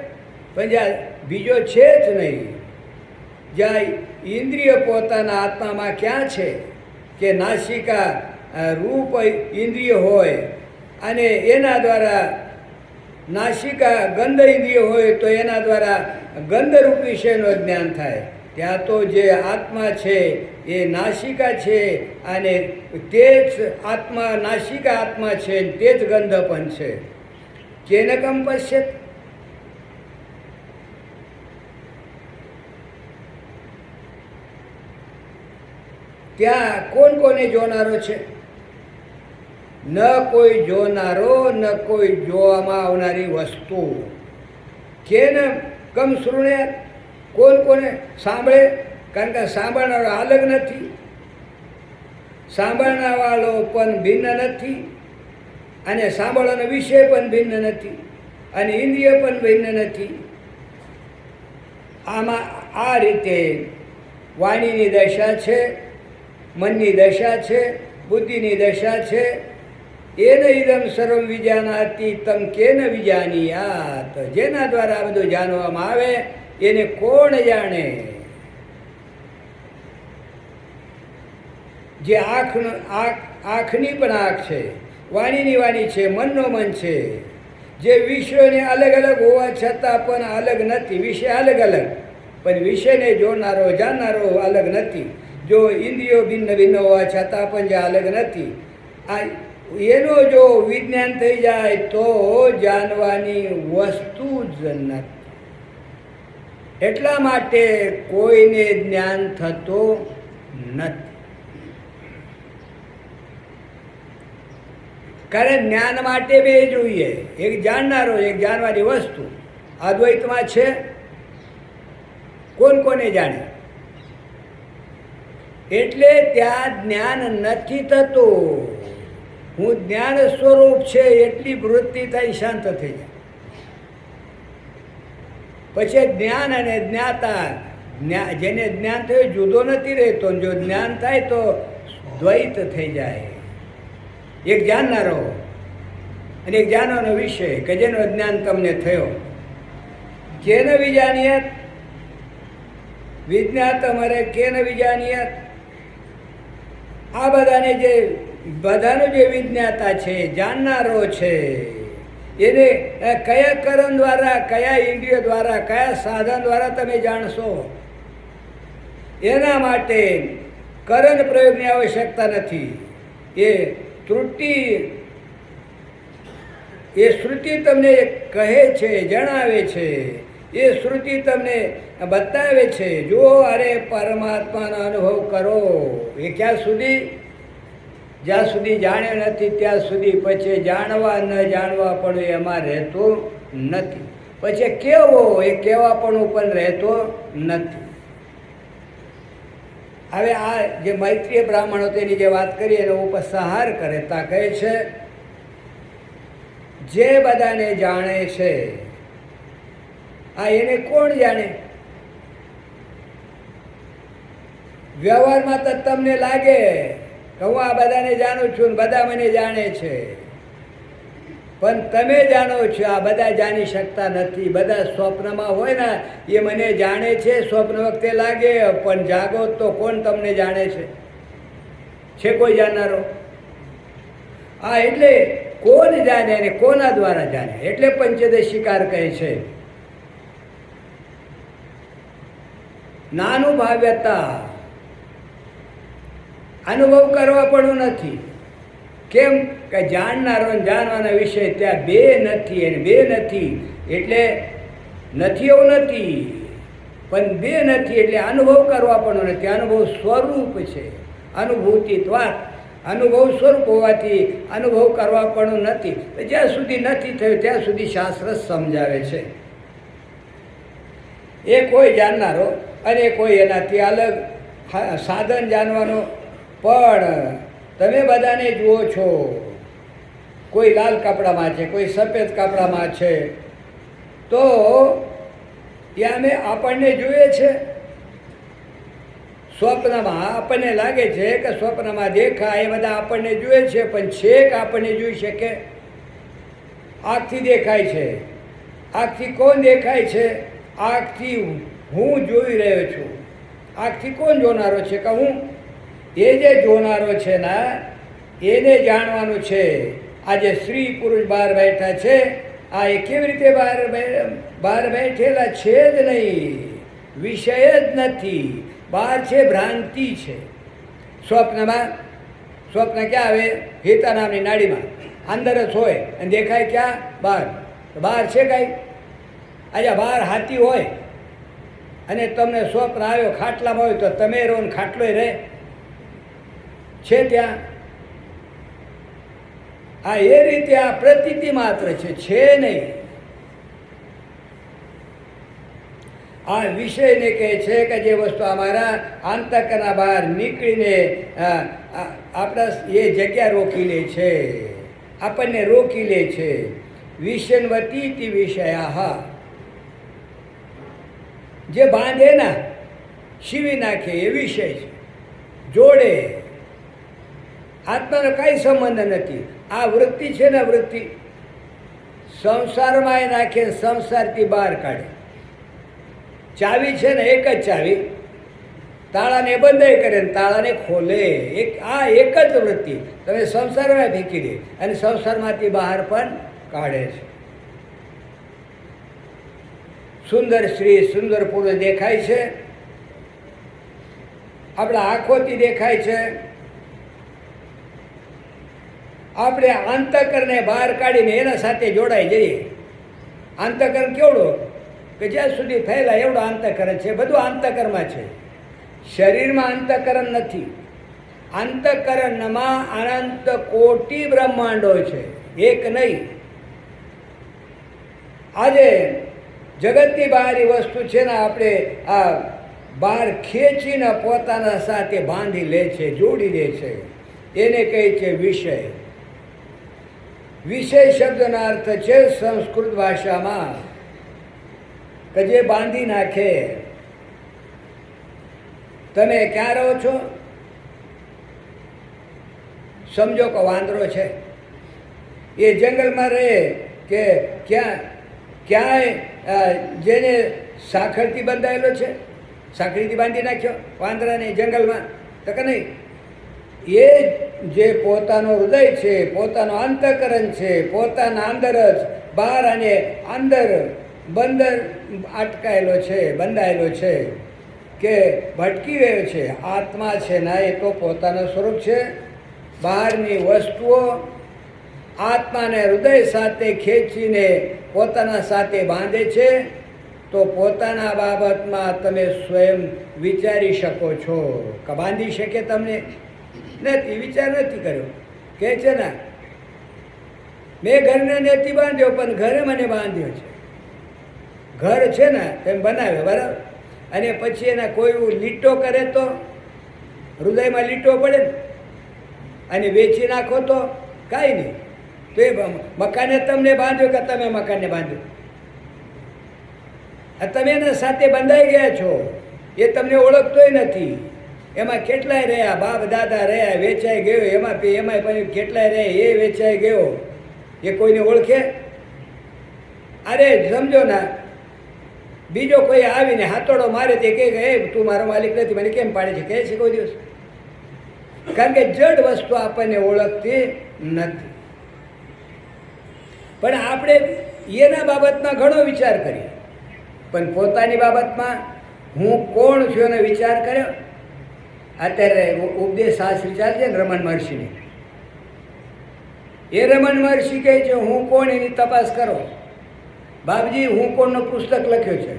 પણ જ્યાં બીજો છે જ નહીં. જ્યાં ઇન્દ્રિય પોતાના આત્મામાં ક્યાં છે કે નાસિકા રૂપ ઇન્દ્રિય હોય, અને એના દ્વારા નાસિકા ગંધ ઇન્દ્રિય હોય તો એના દ્વારા ગંધરૂપ વિષયનું જ્ઞાન થાય. ત્યાં તો જે આત્મા છે એ નાસિકા છે, અને તે જ આત્મા, નાસિકા આત્મા છે, તે જ ગંધ પણ છે. કેન કમ પશ્યત. ત્યાં કોણ કોને જોનારો છે? ન કોઈ જોનારો, ન કોઈ જોવામાં આવનારી વસ્તુ. કેન કમ શ્રુણે, કોણ કોને સાંભળે? કારણ કે સાંભળનારો અલગ નથી, સાંભળનારવાળો પણ ભિન્ન નથી, અને સાંભળવાનો વિષય પણ ભિન્ન નથી, અને ઇન્દ્રિય પણ ભિન્ન નથી. આમાં આ રીતે વાણીની દશા છે, મનની દશા છે, બુદ્ધિની દશા છે. એન ઇદમ સર્વમ વિજાનાતિ તમ કેન વિજાનીયાત. જેના દ્વારા આ બધું જાણવામાં આવે એને કોણ જાણે? જે આંખની પણ આંખ છે, વાણીની વાણી છે, મનનો મન છે, જે વિષયોને અલગ અલગ હોવા છતાં પણ અલગ નથી. વિષય અલગ અલગ, પણ વિષયને જોનારો જાણનારો અલગ નથી. જો ઇન્દ્રિયો ભિન્ન ભિન્ન હોવા છતાં પણ જે અલગ નથી, આ એનો જો વિજ્ઞાન થઈ જાય તો જાણવાની વસ્તુ જ નથી. એટલા માટે કોઈને જ્ઞાન થતું નથી. કારણ જ્ઞાન માટે બે જોઈએ, એક જાણનારો, એક જાણવાની વસ્તુ. અદ્વૈતમાં છે, કોણ કોને જાણે? એટલે ત્યાં જ્ઞાન નથી થતું. હું જ્ઞાન સ્વરૂપ છે એટલી વૃત્તિ થાય, શાંત થઈ જાય. પછી જ્ઞાન અને જ્ઞાતા, જેને જ્ઞાન થયું જુદો નથી રહેતો. જો જ્ઞાન થાય તો દ્વૈત થઈ જાય. એક જાણનારો અને એક જાણવાનો વિષય કે જેનો જ્ઞાન તમને થયો. કેન વિજાનીયત, વિજ્ઞાત અમારે કેન વિજાનીયત. આ બધાને જે બધાનો જે વિજ્ઞાતા છે, જાણનારો છે, એને કયા કર્મ દ્વારા, કયા ઇન્દ્રિયો દ્વારા, કયા સાધન દ્વારા તમે જાણશો? એના માટે કર્ણ પ્રયોગની આવશ્યકતા નથી. એ ત્રુટિ, એ શ્રુતિ તમને કહે છે, જણાવે છે. એ શ્રુતિ તમને બતાવે છે, જો અરે પરમાત્માનો અનુભવ કરો. એ ક્યાં સુધી? જ્યાં સુધી જાણ્યો નથી ત્યાં સુધી. પછી જાણવા ન જાણવા પણ એમાં રહેતું નથી. પછી કેવો, એ કહેવાપણું પણ રહેતો નથી. હવે આ જે મૈત્રીય બ્રાહ્મણો તેની જે વાત કરી એનો ઉપસંહાર કરે તા કહે છે, જે બધાને જાણે છે આ એને કોણ જાણે? વ્યવહારમાં તો તમને લાગે કે હું આ બધાને જાણું છું ને બધા મને જાણે છે, પણ તમે જાણો છો આ બધા જાણી શકતા નથી. બધા સ્વપ્નમાં હોય ને એ મને જાણે છે, સ્વપ્ન વખતે લાગે, પણ જાગો તો કોણ તમને જાણે છે કોઈ જાણનારો? હા, એટલે કોણ જાણે અને કોના દ્વારા જાણે? એટલે પંચદશીકાર કહે છે નાનુભાવ્યતા. અનુભવ કરવા પણ નથી. કેમ કે જાણનારો જાણવાના વિષય ત્યાં બે નથી. અને બે નથી એટલે નથી એવું નથી, પણ બે નથી એટલે અનુભવ કરવા પણ નથી. અનુભવ સ્વરૂપ છે, અનુભૂતિત્વાત. અનુભવ સ્વરૂપ હોવાથી અનુભવ કરવા પણ નથી. જ્યાં સુધી નથી થયું ત્યાં સુધી શાસ્ત્ર સમજાવે છે. એ કોઈ જાણનારો અને કોઈ એનાથી અલગ સાધન જાણવાનો. પણ તમે બધાને જુઓ છો, કોઈ લાલ કપડામાં છે, કોઈ સફેદ કપડામાં છે, તો ત્યાં આપણને જોઈએ છે. સ્વપ્નમાં આપણને લાગે છે કે સ્વપ્નમાં દેખાય એ બધા આપણને જોઈએ છે, પણ છેક આપણને જોઈ શકે? આંખથી દેખાય છે. આંખથી કોણ દેખાય છે? આંખથી હું જોઈ રહ્યો છું. આંખથી કોણ જોનારો છે? કે હું. એ જે જોનારો છે ને એને જાણવાનું છે. આ જે સ્ત્રી પુરુષ બહાર બેઠા છે, આ એ કેવી રીતે બહાર બેઠેલા છે જ નહીં, વિષય જ નથી. બહાર છે ભ્રાંતિ છે. સ્વપ્નમાં, સ્વપ્ન ક્યાં આવે? હિતા નામની નાડીમાં અંદર જ હોય અને દેખાય ક્યાં? બહાર. બહાર છે કાંઈ? આજે બહાર હાથી હોય અને તમને સ્વપ્ન આવ્યો ખાટલામાં હોય તો તમે રહો ને ખાટલોય રહે છે ત્યાં? આ એ રીતે આ પ્રતીતિ માત્ર છે નહીં. આ વિષયને કહે છે કે જે વસ્તુ અમારા અંતકરના બહાર નીકળીને આપણા એ જગ્યા રોકી લે છે, આપણને રોકી લે છે. વિષયવતી વિષયા, જે બાંધે ના શીવી નાખે એ વિષય છે. જોડે આત્માનો કાંઈ સંબંધ નથી. આ વૃત્તિ છે ને, વૃત્તિ સંસારમાં નાખે, સંસારથી બહાર કાઢે. ચાવી છે ને, એક જ ચાવી તાળાને બંધ કરે ને તાળાને ખોલે. આ એક જ વૃત્તિ તમે સંસારમાં ફેંકી દે અને સંસારમાંથી બહાર પણ કાઢે છે. સુંદર સ્ત્રી, સુંદર પુરુષ દેખાય છે, આપણા આંખોથી દેખાય છે. આપણે અંતકરણને બહાર કાઢીને એના સાથે જોડાઈ જઈએ. અંતકરણ કેવડું કે જ્યાં સુધી ફેલાય એવડો અંતકરણ છે. બધું અંતકરણમાં છે, શરીરમાં અંતકરણ નથી. અંતકરણમાં અનંત કોટી બ્રહ્માંડો છે, એક નહીં. આજે જગતની બહારની વસ્તુ છે ને, આપણે આ બહાર ખેંચીને પોતાના સાથે બાંધી લે છે, જોડી દે છે. એને કહે છે વિષય. વિષય શબ્દનો અર્થ છે સંસ્કૃત ભાષામાં કે જે બાંધી નાખે. તમે ક્યાં રહો છો? સમજો કે વાંદરો છે, એ જંગલમાં રહે કે ક્યાંય જેને સાંકળથી બંધાયેલો છે, સાંકળીથી બાંધી નાખ્યો વાંદરાને જંગલમાં, તો કે નહીં. એ જે પોતાનું હૃદય છે, પોતાનો અંતકરણ છે, પોતાના અંદર જ બહાર અને અંદર બંદર અટકાયેલો છે, બંધાયેલો છે કે ભટકી રહ્યો છે, આત્મા છે ના, એ તો પોતાનું સ્વરૂપ છે. બહારની વસ્તુઓ આત્માને હૃદય સાથે ખેંચીને પોતાના સાથે બાંધે છે. તો પોતાના બાબતમાં તમે સ્વયં વિચારી શકો છો કે બાંધી શકે તમને? નથી, વિચાર નથી કર્યો. કહે છે ને, મેં ઘરને નથી બાંધ્યો પણ ઘરે મને બાંધ્યો છે. ઘર છે ને તેમ બનાવ્યો, બરાબર, અને પછી એના કોઈ લીટો કરે તો હૃદયમાં લીટો પડે ને, અને વેચી નાખો તો કાંઈ નહીં. તો એ મકાને તમને બાંધ્યો કે તમે મકાનને બાંધ્યો? તમે એના સાથે બંધાઈ ગયા છો, એ તમને ઓળખતોય નથી. એમાં કેટલાય રહ્યા, બાપ દાદા રહ્યા, વેચાઈ ગયો, એમાં પણ કેટલાય રહ્યા, એ વેચાઈ ગયો. એ કોઈને ઓળખે? અરે સમજો ના, બીજો કોઈ આવીને હાથોડો મારે તે કહે કે તું મારો માલિક નથી, મને કેમ પાડે છે? કહે છે કોઈ દિવસ? કારણ કે જડ વસ્તુ આપણને ઓળખતી નથી. પણ આપણે એના બાબતમાં ઘણો વિચાર કરીએ, પણ પોતાની બાબતમાં હું કોણ છું એનો વિચાર કર્યો? અત્યારે ઉપદેશ શાસ્ત્રી ચાલશે ને રમણ મહર્ષિને, એ રમણ મહર્ષિ કહે છે હું કોણ એની તપાસ કરો. બાપજી હું કોણનો પુસ્તક લખ્યો છે,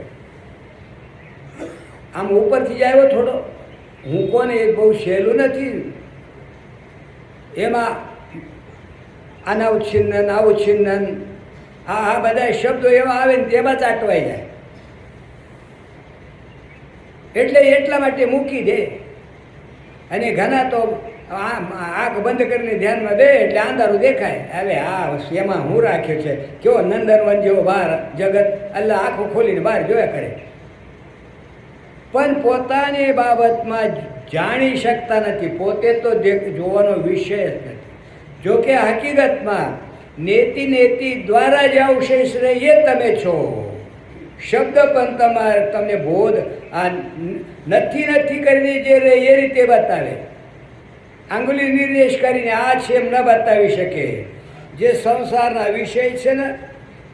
આમ ઉપરથી જ આવ્યો થોડો. હું કોણ એ બહુ સહેલું નથી. એમાં અનાવચ્છિન્નન, અવચ્છિન્નન, આ બધા શબ્દો એવા આવે ને તેમાં જ અટવાઈ જાય. એટલે એટલા માટે મૂકી દે. અને ઘણા તો આંખ બંધ કરીને ધ્યાનમાં દે એટલે અંધારું દેખાય. હવે આ એમાં હું રાખ્યો છે, કેવો નંદનવન જેવો બહાર જગત, અલ્લાહ આંખો ખોલીને બહાર જોયા કરે, પણ પોતાની બાબતમાં જાણી શકતા નથી. પોતે તો જોવાનો વિષય જ નથી. જોકે હકીકતમાં નેતિ દ્વારા જે અવશેષ રહે એ તમે છો. શબ્દ પણ તમને બોધ આ નથી કરીને જે રહે એ રીતે બતાવે. આંગુલી નિર્દેશ કરીને આ છે એમ ન બતાવી શકે. જે સંસારના વિષય છે ને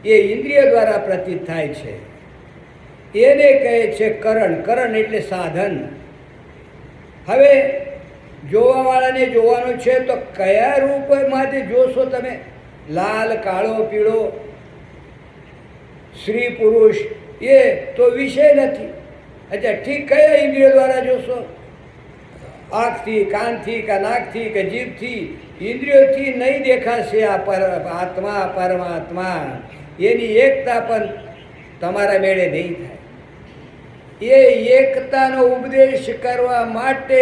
એ ઇન્દ્રિય દ્વારા પ્રતીત થાય છે. એને કહે છે કરણ. કરણ એટલે સાધન. હવે જોવાવાળાને જોવાનું છે તો કયા રૂપમાંથી જોશો તમે? લાલ, કાળો, પીળો, સ્ત્રી, પુરુષ, એ તો વિષય નથી. અચ્છા ઠીક, કયા ઇન્દ્રિયો દ્વારા જોશો? આંખથી, કાનથી કે નાકથી કે જીભથી, ઇન્દ્રિયોથી નહીં દેખાશે આ આત્મા પરમાત્મા. એની એકતા પણ તમારા મેળે નહીં થાય. એ એકતાનો ઉપદેશ કરવા માટે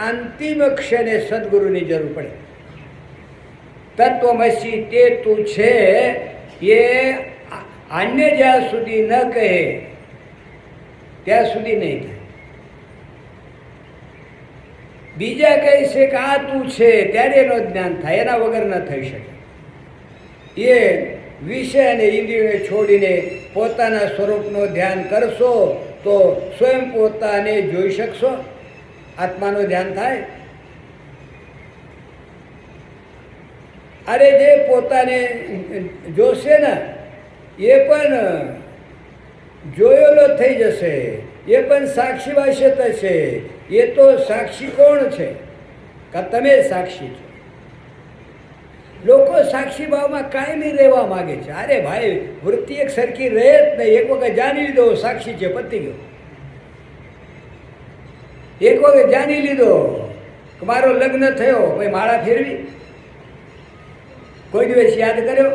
અંતિમ ક્ષણે સદગુરુની જરૂર પડે. તત્વમસી તે તું છે એ અન્ય જ્યાં સુધી ન કહે ત્યાં સુધી નહીં થાય. બીજા કહે છે કે આ તું છે ત્યારે એનો જ્ઞાન થાય, એના વગર ન થઈ શકે. એ વિષય અને ઇન્દ્રિયોને છોડીને પોતાના સ્વરૂપનું ધ્યાન કરશો તો સ્વયં પોતાને જોઈ શકશો. આત્માનું ધ્યાન થાય. અરે જે પોતાને જોશે ને એ પણ જોયેલો થઈ જશે, એ પણ સાક્ષી ભાષે થશે. એ તો સાક્ષી કોણ છે? કે તમે સાક્ષી છો. લોકો સાક્ષી ભાવમાં કાયમી રહેવા માગે છે. અરે ભાઈ, વૃત્તિ એક સરખી રહે જ નહીં. એક વખત જાણી લીધો સાક્ષી છે, પતી ગયો. એક વખત જાણી લીધો કે મારો લગ્ન થયો, ભાઈ માળા ફેરવી, કોઈ દિવસ યાદ કર્યો?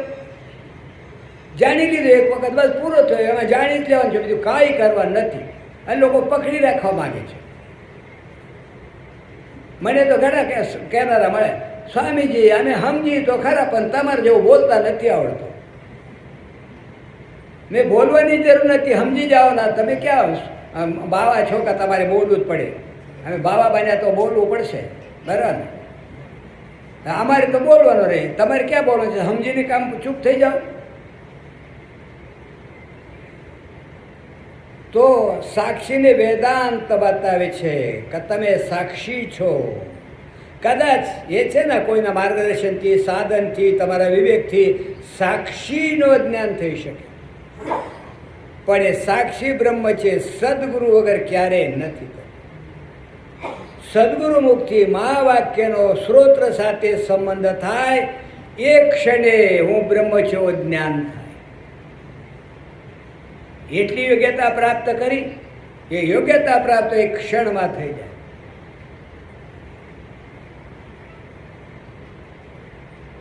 જાણી લીધો એક વખત, બસ પૂરો થયો. એમાં જાણી જ લેવાનું છે, બીજું કાંઈ કરવા નથી. અને લોકો પકડી રાખવા માગે છે. મને તો ઘણા કહેનારા મળે, સ્વામીજી અમે સમજી તો ખરા પણ તમારે જેવું બોલતા નથી આવડતું. મેં બોલવાની જરૂર નથી, સમજી જાઓ ના. તમે ક્યાં બાવા છો કે તમારે બોલવું જ પડે? અમે બાવા બન્યા તો બોલવું પડશે, બરાબર? અમારે તો બોલવાનું રહે, તમારે ક્યાં બોલવાનું છે? સમજીને કામ ચૂપ થઈ જાઓ. તો સાક્ષીને વેદાંત બતાવે છે કે તમે સાક્ષી છો. કદાચ એ છે ને કોઈના માર્ગદર્શનથી, સાધનથી, તમારા વિવેકથી સાક્ષીનો જ્ઞાન થઈ શકે, પણ એ સાક્ષી બ્રહ્મ છે. સદગુરુ વગર ક્યારેય નથી. સદગુરુ મુખથી મહાવાક્યનો સ્ત્રોત્ર સાથે સંબંધ થાય, એ ક્ષણે હું બ્રહ્મ છું જ્ઞાન થાય. એટલી યોગ્યતા પ્રાપ્ત કરી, એ યોગ્યતા પ્રાપ્ત એક ક્ષણમાં થઈ જાય.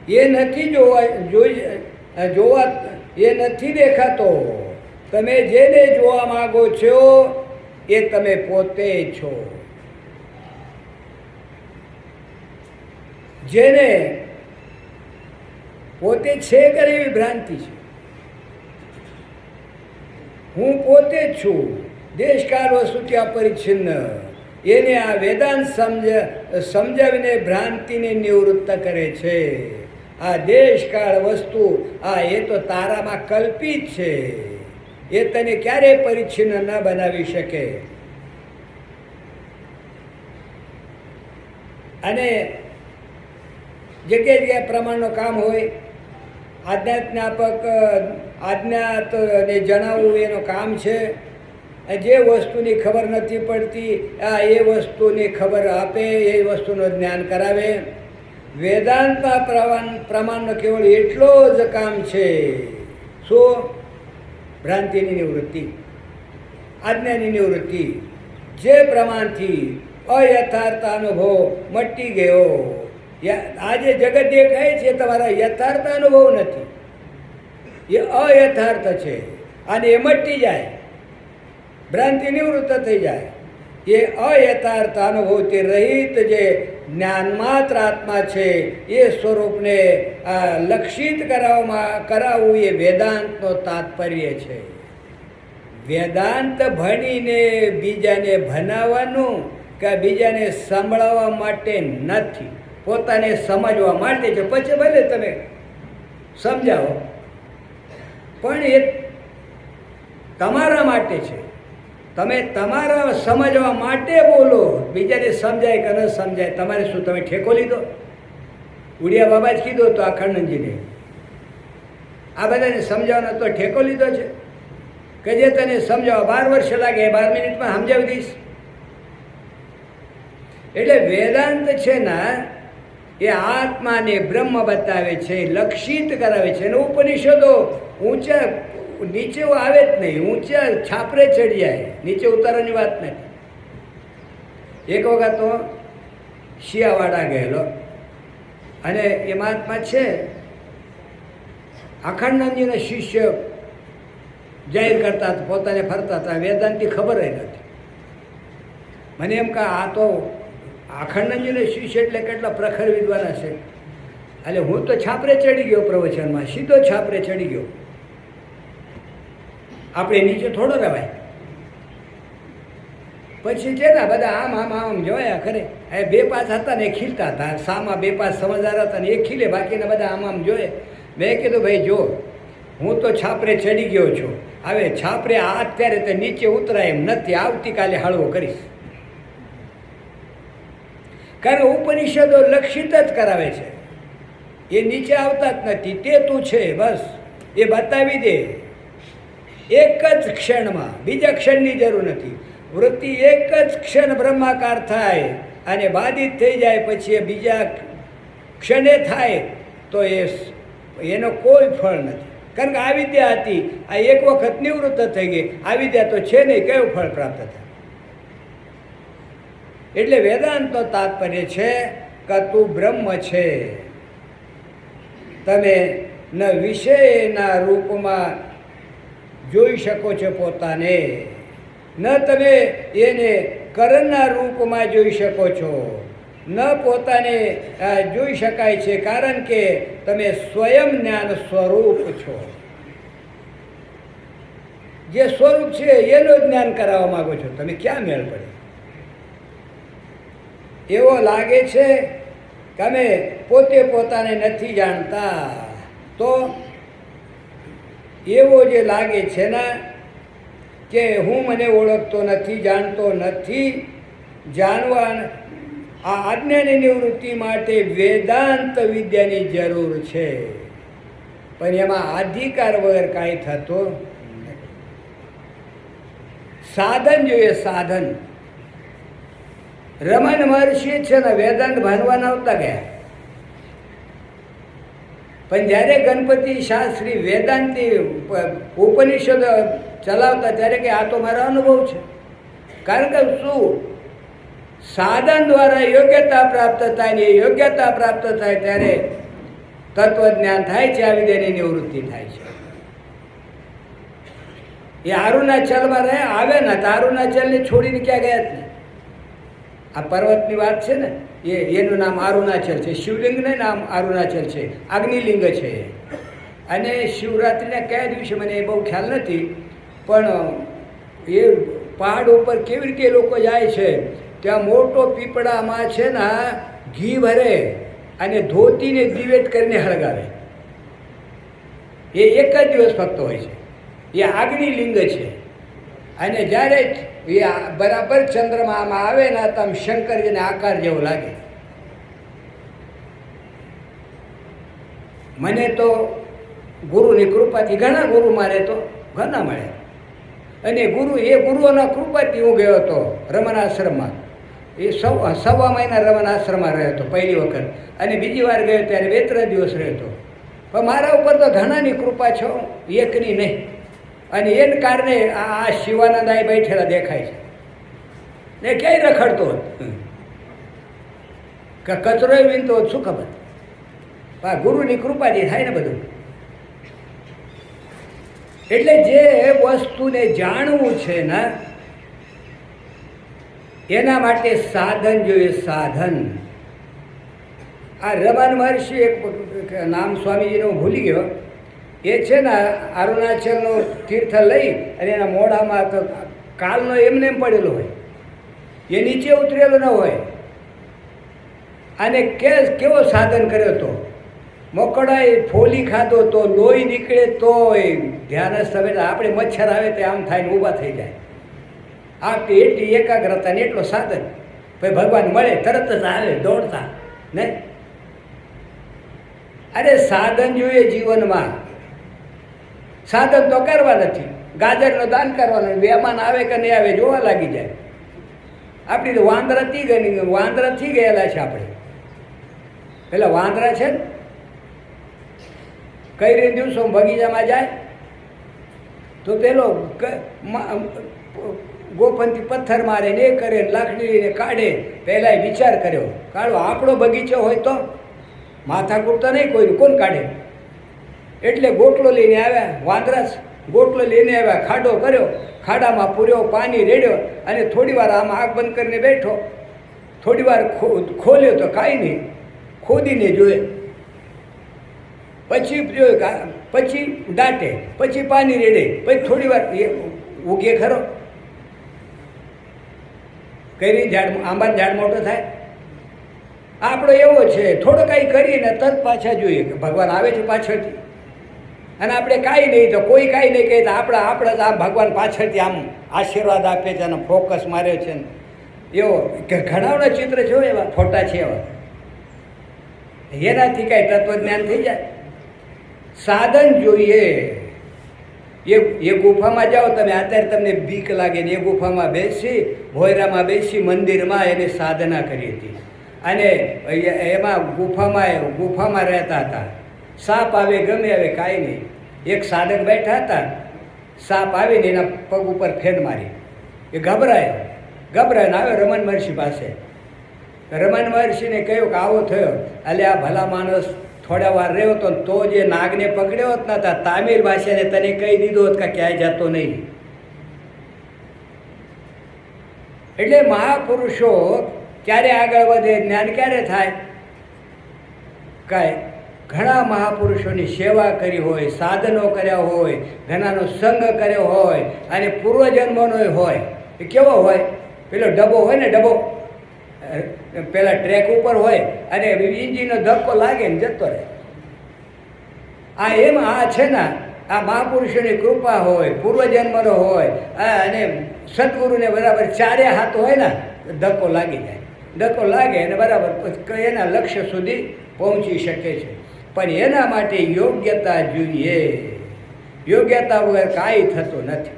એ નથી જોવા એ નથી દેખાતો. તમે જેને જોવા માંગો છો એ તમે પોતે છો. જેને પોતે છે કરે એવી ભ્રાંતિ છે. હું પોતે જ છું, દેશકાળ વસ્તુથી અપરિચ્છિન્ન. એને આ વેદાંત સમજાવીને ભ્રાંતિને નિવૃત્ત કરે છે. આ દેશકાળ વસ્તુ એ તો તારામાં કલ્પિત છે. એ તને ક્યારેય પરિચ્છિન્ન ન બનાવી શકે. અને જગ્યાએ જગ્યાએ પ્રમાણનું કામ હોય. આજ્ઞાતને જણાવવું એનું કામ છે. જે વસ્તુની ખબર નથી પડતી એ વસ્તુની ખબર આપે, એ વસ્તુનું જ્ઞાન કરાવે. વેદાંતના પ્રમાણનો કેવળ એટલો જ કામ છે. શું? ભ્રાંતિની નિવૃત્તિ, આજ્ઞાની નિવૃત્તિ. જે પ્રમાણથી અયથાર્થ અનુભવ મટી ગયો. આજે જગત દેખાય છે તમારા યથાર્થ અનુભવ નથી, એ અયથાર્થ છે. અને એ મટી જાય, ભ્રાંતિ નિવૃત્ત થઈ જાય. એ અયથાર્થ અનુભવથી રહિત જે જ્ઞાનમાત્ર આત્મા છે એ સ્વરૂપને લક્ષિત કરાવવું એ વેદાંતનો તાત્પર્ય છે. વેદાંત ભણીને બીજાને ભણાવવાનું કે બીજાને સંભળાવવા માટે નથી, પોતાને સમજવા માટે છે. પછી ભલે તમે સમજાવો, પણ એ તમારા માટે છે. તમે તમારા સમજવા માટે બોલો, બીજાને સમજાય કે ન સમજાય તમારે શું? તમે ઠેકો લીધો? ઉડિયા બાબા જ કીધો તો આખંડજીને, આ બધાને સમજાવવાનો તો ઠેકો લીધો છે કે જે તને સમજાવવા 12 વર્ષ લાગે 12 મિનિટમાં સમજાવી દઈશ. એટલે વેદાંત છે ને એ આત્માને બ્રહ્મ બતાવે છે, લક્ષિત કરાવે છે. અને ઉપનિષદો ઊંચા નીચે આવે જ નહીં, ઊંચા છાપરે ચડી જાય, નીચે ઉતારવાની વાત નથી. એક વખત તો શિયાવાડા ગયેલો, અને એ મહાત્મા છે અખંડાનંદજીના શિષ્ય જાહેર કરતા હતા, પોતાને ફરતા હતા, વેદાંતની ખબર નથી. મને એમ કે આ તો અખંડાનંદજીના શિષ્ય એટલે કેટલા પ્રખર વિદ્વાન હશે. એટલે હું તો છાપરે ચડી ગયો, પ્રવચનમાં સીધો છાપરે ચડી ગયો. આપણે નીચે થોડો રહેવાય. પછી છે ને બધા આમ આમ આમ જોયા ખરે. એ બે પાસ હતા ને એ ખીલતા હતા, સામા બે પાસ સમજદાર હતા ને એ ખીલે, બાકીના બધા આમ આમ જોઈએ. મેં કીધું ભાઈ જો, હું તો છાપરે ચડી ગયો છું, હવે છાપરે અત્યારે તો નીચે ઉતરાય એમ નથી, આવતીકાલે હળવો કરીશ. કારણ ઉપનિષદો લક્ષિત જ કરાવે છે, એ નીચે આવતા જ નથી. તે તું છે બસ એ બતાવી દે એક જ ક્ષણમાં, બીજા ક્ષણની જરૂર નથી. વૃત્તિ એક જ ક્ષણ બ્રહ્માકાર થાય અને બાધિત થઈ જાય, પછી એ બીજા ક્ષણે થાય તો એનો કોઈ ફળ નથી. કારણ કે આ વિદ્યા હતી, આ એક વખત નિવૃત્ત થઈ ગઈ, આ વિદ્યા તો છે નહીં, કયું ફળ પ્રાપ્ત થાય? એટલે વેદાંતનો તાત્પર્ય છે કે તું બ્રહ્મ છે. તમે ન વિષયના રૂપમાં જોઈ શકો છો પોતાને, ન તમે એને કરણના રૂપમાં જોઈ શકો છો, ન પોતાને જોઈ શકાય છે, કારણ કે તમે સ્વયં જ્ઞાન સ્વરૂપ છો. જે સ્વરૂપ છે એનું જ્ઞાન કરાવવા માગો છો, તમે ક્યાં મેળ પડે? એવો લાગે છે કે અમે પોતે પોતાને નથી જાણતા. તો એવો જે લાગે છે ને કે હું મને ઓળખતો નથી, જાણતો નથી, જાણવા આ આજ્ઞાની નિવૃત્તિ માટે વેદાંત વિદ્યાની જરૂર છે. પણ એમાં અધિકાર વગર કાંઈ થતો નથી. સાધન જોઈએ, સાધન. રમણ મહર્ષિ છે ને વેદાંત ભણવા નહોતા ગયા, પણ જ્યારે ગણપતિ શાસ્ત્રી વેદાંતી ઉપનિષદ ચલાવતા ત્યારે કે આ તો મારો અનુભવ છે. કારણ કે શું, સાધન દ્વારા યોગ્યતા પ્રાપ્ત થાય ને એ યોગ્યતા પ્રાપ્ત થાય ત્યારે તત્વજ્ઞાન થાય છે, આ વિદ્યાની નિવૃત્તિ થાય છે. એ અરુણાચલમાં રહે, આવે ને તો અરુણાચલને છોડીને ક્યાં ગયા જ નહીં. આ પર્વતની વાત છે ને, એનું નામ અરુણાચલ છે. શિવલિંગનું નામ અરુણાચલ છે, અગ્નિલિંગ છે. અને શિવરાત્રિના કયા દિવસે મને એ બહુ ખ્યાલ નથી, પણ એ પહાડ ઉપર કેવી રીતે લોકો જાય છે, ત્યાં મોટો પીપળામાં છે ને ઘી ભરે અને ધોતીને દિવેટ કરીને હળગાવે. એ એક જ દિવસ ફક્ત હોય છે. એ અગ્નિલિંગ છે. અને જ્યારે એ બરાબર ચંદ્રમામાં આવે ને તો આમ શંકરજીને આકાર જેવો લાગે. મને તો ગુરુની કૃપાથી ઘણા ગુરુ મારે તો ઘણા મળે, અને ગુરુઓના કૃપાથી હું ગયો હતો રમણાશ્રમમાં. એ સવા મહિના રમણાશ્રમમાં રહ્યો હતો પહેલી વખત, અને બીજી વાર ગયો ત્યારે 2-3 દિવસ રહ્યો હતો. પણ મારા ઉપર તો ઘણાની કૃપા છો, એકની નહીં. અને એને કારણે આ શિવાનંદ અહીં બેઠેલા દેખાય છે ને ક્યાંય રખડતો કે કચરો વીનતો શું ખબર. ગુરુની કૃપાથી થાય ને બધું. એટલે જે વસ્તુને જાણવું છે ને એના માટે સાધન જોઈએ, સાધન. આ રમણ મહર્ષિ એક નામ સ્વામીજીનું હું ભૂલી ગયો, એ છે ને અરુણાચલનો તીર્થ લઈ અને એના મોઢામાં તો કાલનો એમને એમ પડેલો હોય, એ નીચે ઉતરેલો ન હોય. અને કેવો સાધન કર્યો હતો, મકોડાએ ફોલી ખાધો તો લોહી નીકળે તોય ધ્યાન સમય આપણે મચ્છર આવે તો આમ થાય ને ઊભા થઈ જાય. આ એટલી એકાગ્રતા ને એટલો સાધન. ભાઈ ભગવાન મળે તરત જ આવે દોડતા ને. અરે સાધન જોઈએ જીવનમાં. સાધન તો કરવા નથી, ગાજરનું દાન કરવાનું, મહેમાન આવે કે નહીં આવે જોવા લાગી જાય. આપણી તો વાંદરા થઈ ગયેલા છે આપણે. પેલા વાંદરા છે ને કઈ રીતે દિવસો બગીચામાં જાય તો પેલો ગોફનથી પથ્થર મારે ને એ કરે લાકડી લઈને કાઢે. પહેલાં વિચાર કર્યો, કાઢો આપણો બગીચો હોય તો માથાકૂટ તો નહીં કોઈનું, કોણ કાઢે? એટલે ગોટલો લઈને આવ્યા, વાંદરાસ ગોટલો લઈને આવ્યા, ખાડો કર્યો, ખાડામાં પૂર્યો, પાણી રેડ્યો અને થોડી વાર આમ આગ બંધ કરીને બેઠો. થોડી વાર ખોલ્યો તો કાંઈ નહીં, ખોદીને જોયે, પછી જોયું, પછી દાટે, પછી પાણી રેડે, પછી થોડી વાર એ ઉગે ખરો? કરી ઝાડ, આંબાનું ઝાડ મોટો થાય? આપણો એવો છે, થોડો કાંઈ કરીને તરત પાછા જોઈએ કે ભગવાન આવે છે પાછળથી. અને આપણે કાંઈ નહીં તો કોઈ કાંઈ નહીં કહે તો આપણે જ આમ ભગવાન પાછળથી આમ આશીર્વાદ આપે છે અને ફોકસ મારે છે ને એવો કે ઘણાવડા ચિત્ર છે એવા ફોટા છે એવા. એનાથી કાંઈ તત્વજ્ઞાન થઈ જાય? સાધન જોઈએ. એ ગુફામાં જાઓ તમે, અત્યારે તમને બીક લાગે ને, એ ગુફામાં બેસી, ભોયરામાં બેસી મંદિરમાં એને સાધના કરી હતી. અને એમાં ગુફામાં રહેતા હતા. સાપ આવે ગમે આવે કાંઈ નહીં. એક સાધક બેઠા હતા, સાપ આવીને એના પગ ઉપર ફેન મારી. એ ગભરાયો ને આવ્યો રમણ મહર્ષિ પાસે. રમણ મહર્ષિને કહ્યું કે આવો થયો. એટલે આ ભલા માણસ થોડા વાર રહ્યો તો જે નાગને પકડ્યો હોત ને તામિલ ભાષાને તને કહી દીધો હોત કે ક્યાંય જતો નહીં. એટલે મહાપુરુષો ક્યારે આગળ વધે, જ્ઞાન ક્યારે થાય? કાંઈ ઘણા મહાપુરુષોની સેવા કરી હોય, સાધનો કર્યા હોય, ઘણાનો સંગ કર્યો હોય અને પૂર્વજન્મનો હોય. એ કેવો હોય? પેલો ડબ્બો હોય ને, ડબ્બો પેલા ટ્રેક ઉપર હોય અને ઇન્જિનનો ધક્કો લાગે ને જતો રહે. આ છે ને, આ મહાપુરુષોની કૃપા હોય, પૂર્વજન્મનો હોય અને સદગુરુને બરાબર ચારે હાથ હોય ને, ધક્કો લાગી જાય. ધક્કો લાગે અને બરાબર એના લક્ષ્ય સુધી પહોંચી શકે છે. પણ એના માટે યોગ્યતા જોઈએ. યોગ્યતા વગર કાંઈ થતું નથી.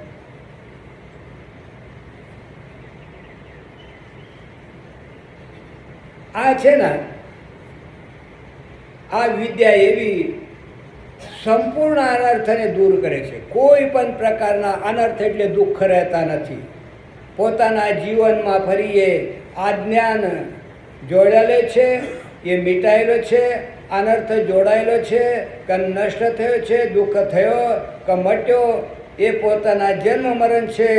આ છે ને, આ વિદ્યા એવી સંપૂર્ણ અનર્થને દૂર કરે છે. કોઈ પણ પ્રકારના અનર્થ એટલે દુઃખ રહેતા નથી. પોતાના જીવનમાં ફરી એ આ જ્ઞાન જોડાયેલો છે, એ મિટાયેલો છે, અનર્થ જોડાયેલો છે કે નષ્ટ થયો છે, દુઃખ થયો કે મટ્યો, એ પોતાના જન્મ મરણ છે,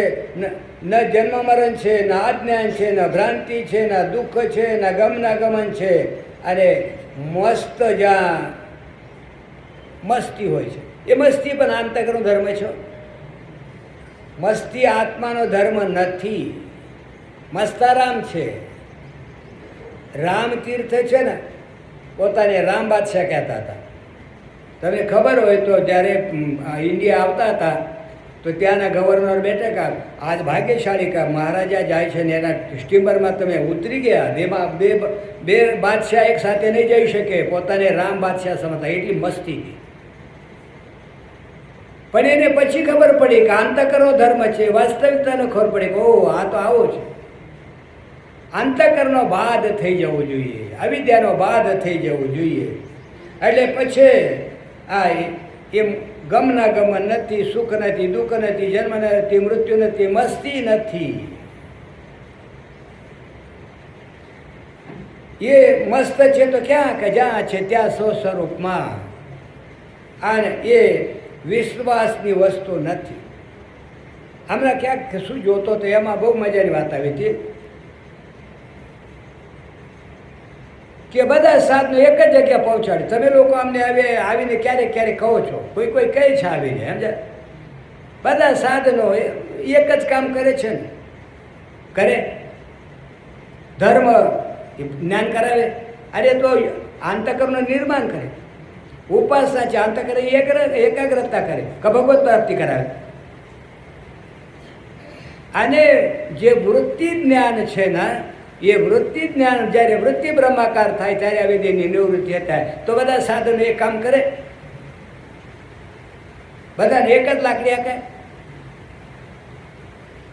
ન જન્મ મરણ છે, ન અજ્ઞાન છે, ન ભ્રાંતિ છે, ન દુઃખ છે, ન ગમના ગમન છે. અને મસ્ત જ્યાં મસ્તી હોય છે, એ મસ્તી પણ આંતકનો ધર્મ છે. મસ્તી આત્માનો ધર્મ નથી, મસ્તારામ છે. રામતીર્થ છે ને, પોતાને રામ બાદશાહ કહેતા હતા. તમને ખબર હોય તો જ્યારે ઇન્ડિયા આવતા હતા તો ત્યાંના ગવર્નર બેઠા કા આજ ભાગ્યશાળી કા મહારાજા જાય છે ને એના સ્ટીમરમાં તમે ઉતરી ગયા. એમાં બે બાદશાહ એક સાથે નહીં જઈ શકે, પોતાને રામ બાદશાહ સમજતા, એટલી મસ્તી હતી. પણ એને પછી ખબર પડી કે અંતકરનો ધર્મ છે, વાસ્તવિકતાનો ખબર પડી કે ઓહ આ તો આવો છે. અંતકરનો બાદ થઈ જવો જોઈએ, અવિદ્યાનો બાદ થઈ જવું જોઈએ. એટલે પછી આ એમ ગમના ગમન નથી, સુખ નથી, દુઃખ નથી, જન્મ નથી, મૃત્યુ નથી, મસ્તી નથી. એ મસ્ત છે તો ક્યાં કે જ્યાં છે ત્યાં સ્વસ્વરૂપમાં. અને એ વિશ્વાસની વસ્તુ નથી. હમણાં ક્યાંક શું જોતો તો એમાં બહુ મજાની વાત આવી હતી કે બધા સાધનો એક જ જગ્યા પહોંચાડે. તમે લોકો અમને આવીને ક્યારેક ક્યારેક કહો છો, કોઈ કહે છે આવીને, સમજ્યા? બધા સાધનો એક જ કામ કરે છે ને, કરે ધર્મ જ્ઞાન કરાવે. અરે તો આંતકરનું નિર્માણ કરે, ઉપાસના છે, આંતકર એકાગ્રતા કરે કે ભગવત પ્રાપ્તિ કરાવે. અને જે વૃત્તિ જ્ઞાન છે ને, એ વૃત્તિ જ્ઞાન જ્યારે વૃત્તિ બ્રહ્માકાર થાય ત્યારે આવી તેની નિવૃત્તિ થાય. તો બધા સાધનો એક કામ કરે, બધાને એક જ લાકડી આપે.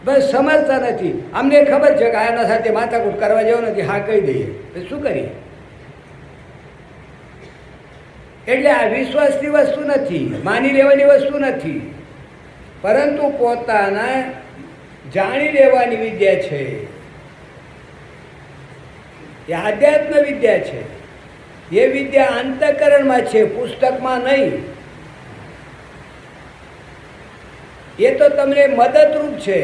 બસ સમજતા નથી. અમને ખબર છે કે આના સાથે માથાકૂટ કરવા જેવું નથી, હા કહી દઈએ તો શું કરીએ? એટલે આ વિશ્વાસની વસ્તુ નથી, માની લેવાની વસ્તુ નથી, પરંતુ પોતાના જાણી લેવાની વિદ્યા છે, એ આધ્યાત્મ વિદ્યા છે. એ વિદ્યા અંતઃકરણમાં છે, પુસ્તકમાં નહીં. એ તો તમને મદદરૂપ છે,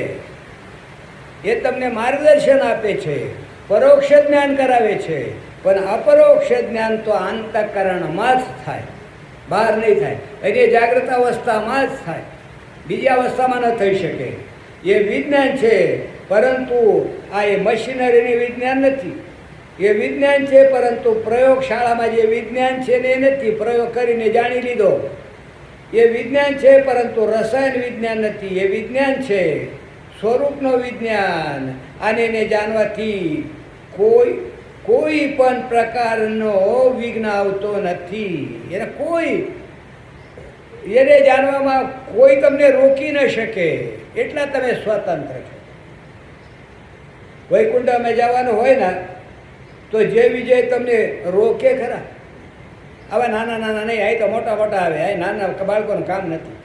એ તમને માર્ગદર્શન આપે છે, પરોક્ષ જ્ઞાન કરાવે છે. પણ અપરોક્ષ જ્ઞાન તો અંતઃકરણમાં જ થાય, બહાર નહીં થાય. અને જાગૃત અવસ્થામાં જ થાય, બીજી અવસ્થામાં ન થઈ શકે. એ વિજ્ઞાન છે, પરંતુ આ એ મશીનરીની વિજ્ઞાન નથી. એ વિજ્ઞાન છે, પરંતુ પ્રયોગશાળામાં જે વિજ્ઞાન છે ને એ નથી. પ્રયોગ કરીને જાણી લીધો એ વિજ્ઞાન છે, પરંતુ રસાયણ વિજ્ઞાન નથી. એ વિજ્ઞાન છે, સ્વરૂપનો વિજ્ઞાન. આને એને જાણવાથી કોઈ પણ પ્રકારનો વિઘ્ન આવતો નથી. એને જાણવામાં કોઈ તમને રોકી ન શકે, એટલા તમે સ્વતંત્ર છો. વૈકુંઠમાં જવાનું હોય ને તો જે વિજય તમને રોકે ખરા. આવા નાના નાના નહીં, આ તો મોટા મોટા આવે. આ નાના બાળકોનું કામ નથી.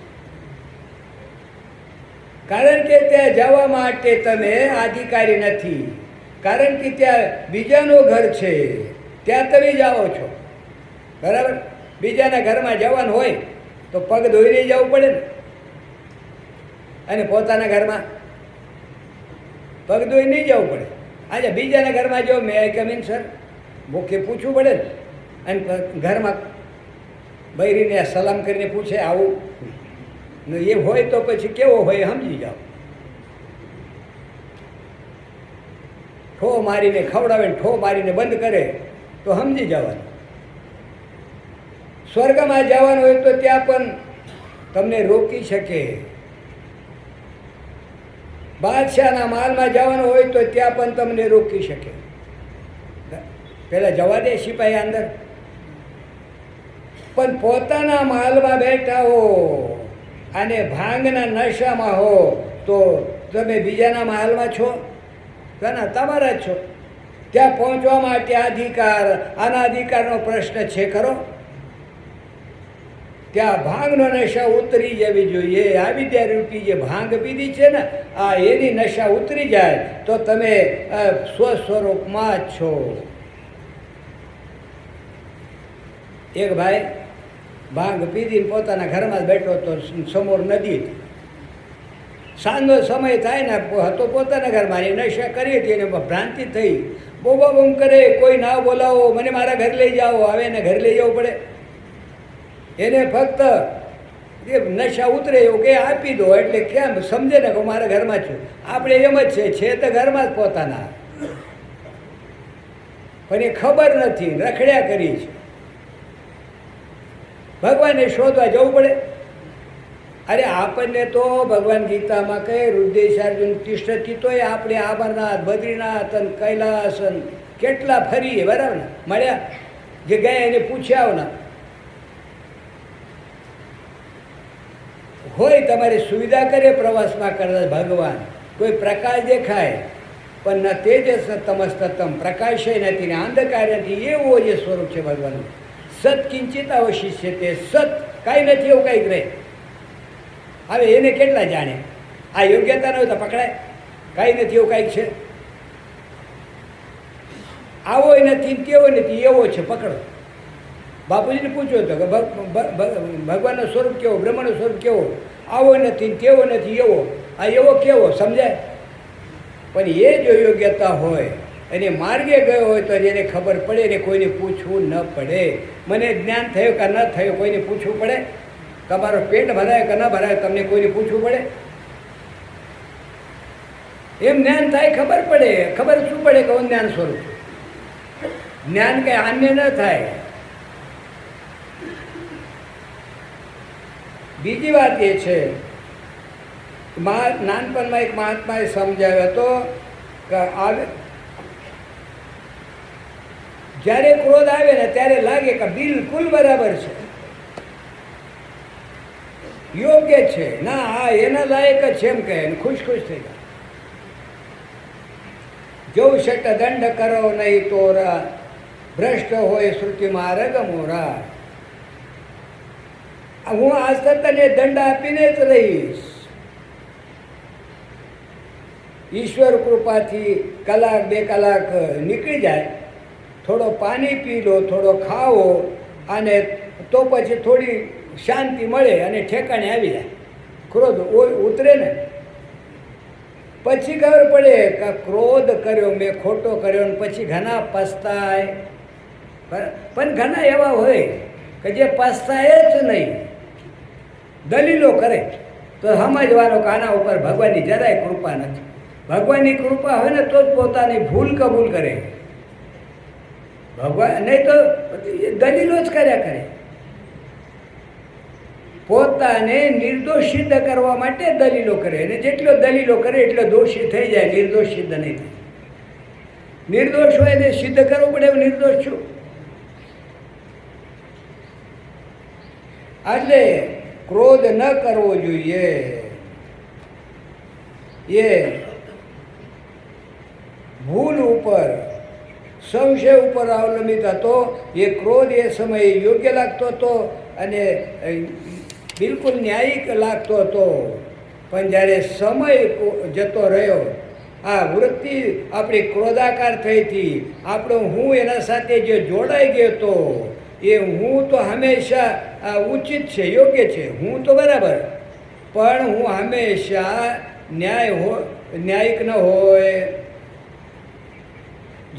કારણ કે ત્યાં જવા માટે તમે અધિકારી નથી. કારણ કે ત્યાં બીજાનું ઘર છે, ત્યાં તમે જાઓ છો, બરાબર. બીજાના ઘરમાં જવાનું હોય તો પગ ધોઈને જવું પડે ને, અને પોતાના ઘરમાં પગ ધોઈ નહીં જવું પડે. આજે બીજાના ઘરમાં જો મે આઈ કમ ઇન સર મુખ્ય પૂછવું પડે ને. અને ઘરમાં બૈરીને સલામ કરીને પૂછે આવું એ હોય તો પછી કેવો હોય સમજી જાઓ. ઠો મારીને ખવડાવે, ઠો મારીને બંધ કરે તો સમજી જવાનું. સ્વર્ગમાં જવાનું હોય તો ત્યાં પણ તમને રોકી શકે. બાદશાહના માલમાં જવાનું હોય તો ત્યાં પણ તમને રોકી શકે. પેલા જવા દે સિપાહી અંદર. પણ પોતાના માલમાં બેઠા હો અને ભાંગના નશામાં હો તો તમે બીજાના માલમાં છો, ના તમારા જ છો. ત્યાં પહોંચવા માટે અધિકાર, આના અધિકારનો પ્રશ્ન છે ખરો? ત્યાં ભાંગનો નશા ઉતરી જવી જોઈએ. આ વિદ્યારૂપી જે ભાંગ પીધી છે ને, આ એની નશા ઉતરી જાય તો તમે સ્વસ્વરૂપમાં જ છો. એક ભાઈ ભાંગ પીધીને પોતાના ઘરમાં જ બેઠો તો સમોર નદી. સાંજનો સમય થાય ને હતો પોતાના ઘરમાં, એ નશા કરી હતી, એને ભ્રાંતિ થઈ. બોબા બૂમ કરે, કોઈ ના બોલાવો, મને મારા ઘર લઈ જાઓ. હવે એને ઘર લઈ જવું પડે. એને ફક્ત એ નશા ઉતરે એવું કે આપી દો, એટલે કેમ સમજે ને કે મારા ઘરમાં છું. આપણે એમ જ છે તો ઘરમાં જ પોતાના, પણ એ ખબર નથી, રખડ્યા કરી છે. ભગવાનને શોધવા જવું પડે. અરે આપણને તો ભગવાન ગીતામાં કહે રુદ્રેશાર્જુન તિષ્ઠતી, તોય આપણે અમરનાથ, બદ્રીનાથ અને કૈલાસ કેટલા ફરીએ, બરાબર ને. મળ્યા જે ગયા એને પૂછ્યા આવના હોય. તમારી સુવિધા કરે પ્રવાસમાં કરતા ભગવાન. કોઈ પ્રકાશ દેખાય પણ ન તેજસ તમસ્તમ, પ્રકાશ નથી ને અંધકાર નથી. એવો જે સ્વરૂપ છે ભગવાનનું. સત કિંચિત અવશિષ્ય, તે સત કાંઈ નથી એવું કંઈક રહે. હવે એને કેટલા જાણે? આ યોગ્યતા ન હોય તો પકડાય. કાંઈ નથી એવું કાંઈક છે. આવો નથી, તેવો નથી, એવો છે, પકડો. બાપુજીને પૂછ્યો હતો કે ભગવાનનું સ્વરૂપ કેવો, બ્રહ્મનું સ્વરૂપ કેવો? આવો નથી, તેવો નથી, એવો. આ એવો કેવો સમજાય? પણ એ જો યોગ્યતા હોય અને માર્ગે ગયો હોય તો એને ખબર પડે ને કોઈને પૂછવું ન પડે. મને જ્ઞાન થયું કે ન થયું કોઈને પૂછવું પડે? તમારો પેટ ભરાય કે ન ભરાય તમને કોઈને પૂછવું પડે? એમ જ્ઞાન થાય ખબર પડે. ખબર શું પડે કે હું જ્ઞાન સ્વરૂપ છું. જ્ઞાન કંઈ અન્ય ન થાય. બીજી વાત એ છે, નાનપણમાં એક મહાત્માએ સમજાવ્યો હતો કે જ્યારે ક્રોધ આવે ને ત્યારે લાગે કે બિલકુલ બરાબર છે, યોગ્ય છે, ના આ એના લાયક જ છે એમ કહે, ખુશ ખુશ થઈ જાય. જવું શટ દંડ કરો નહીં તોરા, ભ્રષ્ટ હોય શ્રુતિમાં રગમોરા. હું આજ તને દંડ આપીને જ રહીશ. ઈશ્વર કૃપાથી કલાક 2 કલાક નીકળી જાય, થોડો પાણી પી લો, થોડો ખાવો, અને તો પછી થોડી શાંતિ મળે અને ઠેકાણે આવી જાય, ક્રોધ ઉતરે ને. પછી ખબર પડે કે ક્રોધ કર્યો મેં, ખોટો કર્યો, ને પછી ઘણા પસ્તાય. પણ ઘણા એવા હોય કે જે પસ્તાય જ નહીં, દલીલો કરે, તો સમજવાનો કે આના ઉપર ભગવાનની જરાય કૃપા નથી. ભગવાનની કૃપા હોય ને તો જ પોતાની ભૂલ કબૂલ કરે. ભગવાન નહીં તો દલીલો જ કર્યા કરે. પોતાને નિર્દોષ સિદ્ધ કરવા માટે દલીલો કરે, અને જેટલો દલીલો કરે એટલો દોષી થઈ જાય, નિર્દોષ સિદ્ધ નહીં થાય. નિર્દોષ હોય એને સિદ્ધ કરવું પડે, એવું નિર્દોષ છું. એટલે ક્રોધ ન કરવો જોઈએ. એ ભૂલ ઉપર, સંશય ઉપર અવલંબિત હતો. એ ક્રોધ એ સમયે યોગ્ય લાગતો હતો અને બિલકુલ ન્યાયિક લાગતો હતો. પણ જ્યારે સમય જતો રહ્યો, આ વૃત્તિ આપણી ક્રોધાકાર થઈ હતી, આપણો હું એના સાથે જે જોડાઈ ગયો હતો, એ હું તો હંમેશા ઉચિત છે, યોગ્ય છે, હું તો બરાબર, પણ હું હંમેશા ન્યાયિક ન હોય.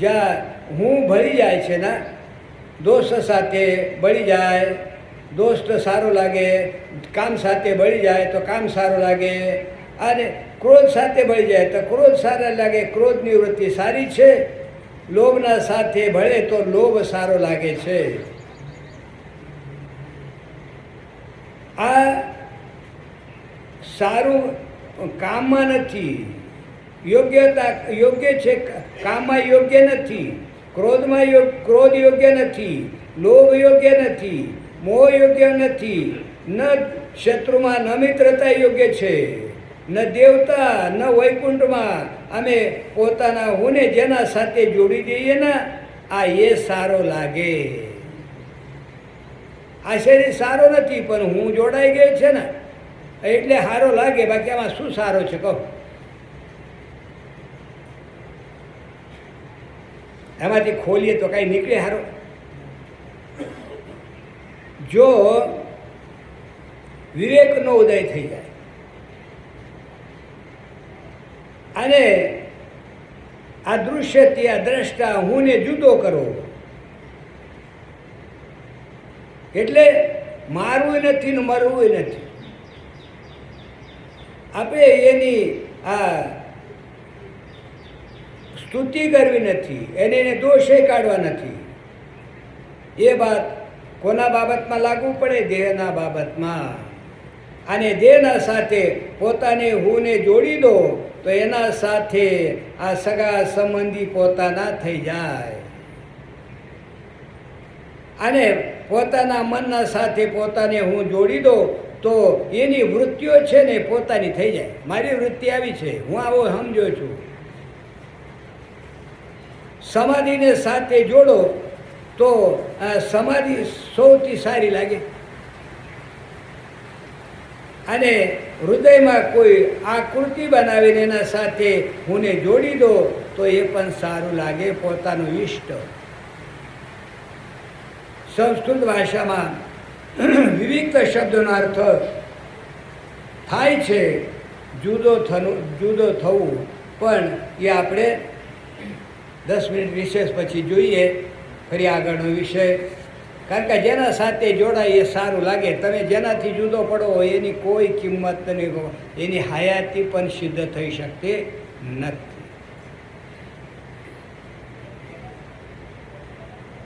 જ્યાં હું ભળી જાય છે ને, દોસ્ત સાથે બળી જાય, દોસ્ત સારો લાગે, કામ સાથે બળી જાય તો કામ સારું લાગે, અને ક્રોધ સાથે બળી જાય તો ક્રોધ સારા લાગે. ક્રોધની વૃત્તિ સારી છે. લોભના સાથે ભળે તો લોભ સારો લાગે છે. આ સારું કામમાં નથી, યોગ્ય છે, કામમાં યોગ્ય નથી, ક્રોધ યોગ્ય નથી, લોભ યોગ્ય નથી, મોહ યોગ્ય નથી, ન શત્રુમાં ન મિત્રતા યોગ્ય છે, ન દેવતા ન વૈકુંઠમાં અમે પોતાના હુંને જેના સાથે જોડી દઈએ ને, આ એ સારો લાગે. આ શરીર સારો નથી, પણ હું જોડાઈ ગયો છે ને એટલે સારો લાગે. બાકી આમાં શું સારો છે કહો? એમાંથી ખોલીએ તો કાંઈ નીકળે સારો? જો વિવેકનો ઉદય થઈ જાય અને આ દૃશ્યથી આ દ્રષ્ટા હુંને જુદો કરો, એટલે મારવું નથી ને મરવું નથી. આપણે એની આ સ્તુતિ કરવી નથી, એને દોષે કાઢવા નથી. એ વાત કોના બાબતમાં લાગુ પડે? દેહના બાબતમાં. અને દેહના સાથે પોતાને હુંને જોડી દો તો એના સાથે આ સગા સંબંધી પોતાના થઈ જાય. અને પોતાના મનના સાથે પોતાને હું જોડી દો તો એની વૃત્તિઓ છે ને પોતાની થઈ જાય. મારી વૃત્તિ આવી છે, હું આવો સમજો છું. સમાધિને સાથે જોડો તો સમાધિ સૌથી સારી લાગે. અને હૃદયમાં કોઈ આકૃતિ બનાવીને એના સાથે હુંને જોડી દો તો એ પણ સારું લાગે, પોતાનું ઈષ્ટ. સંસ્કૃત ભાષામાં વિવિધ શબ્દોનો અર્થ થાય છે જુદો થવું, પણ એ આપણે 10 મિનિટ વિશેષ પછી જોઈએ ફરી આગળનો વિષય. કારણ કે જેના સાથે જોડાય એ સારું લાગે. તમે જેનાથી જુદો પડો એની કોઈ કિંમત નહીં, એની હયાતી પણ સિદ્ધ થઈ શકતી નથી.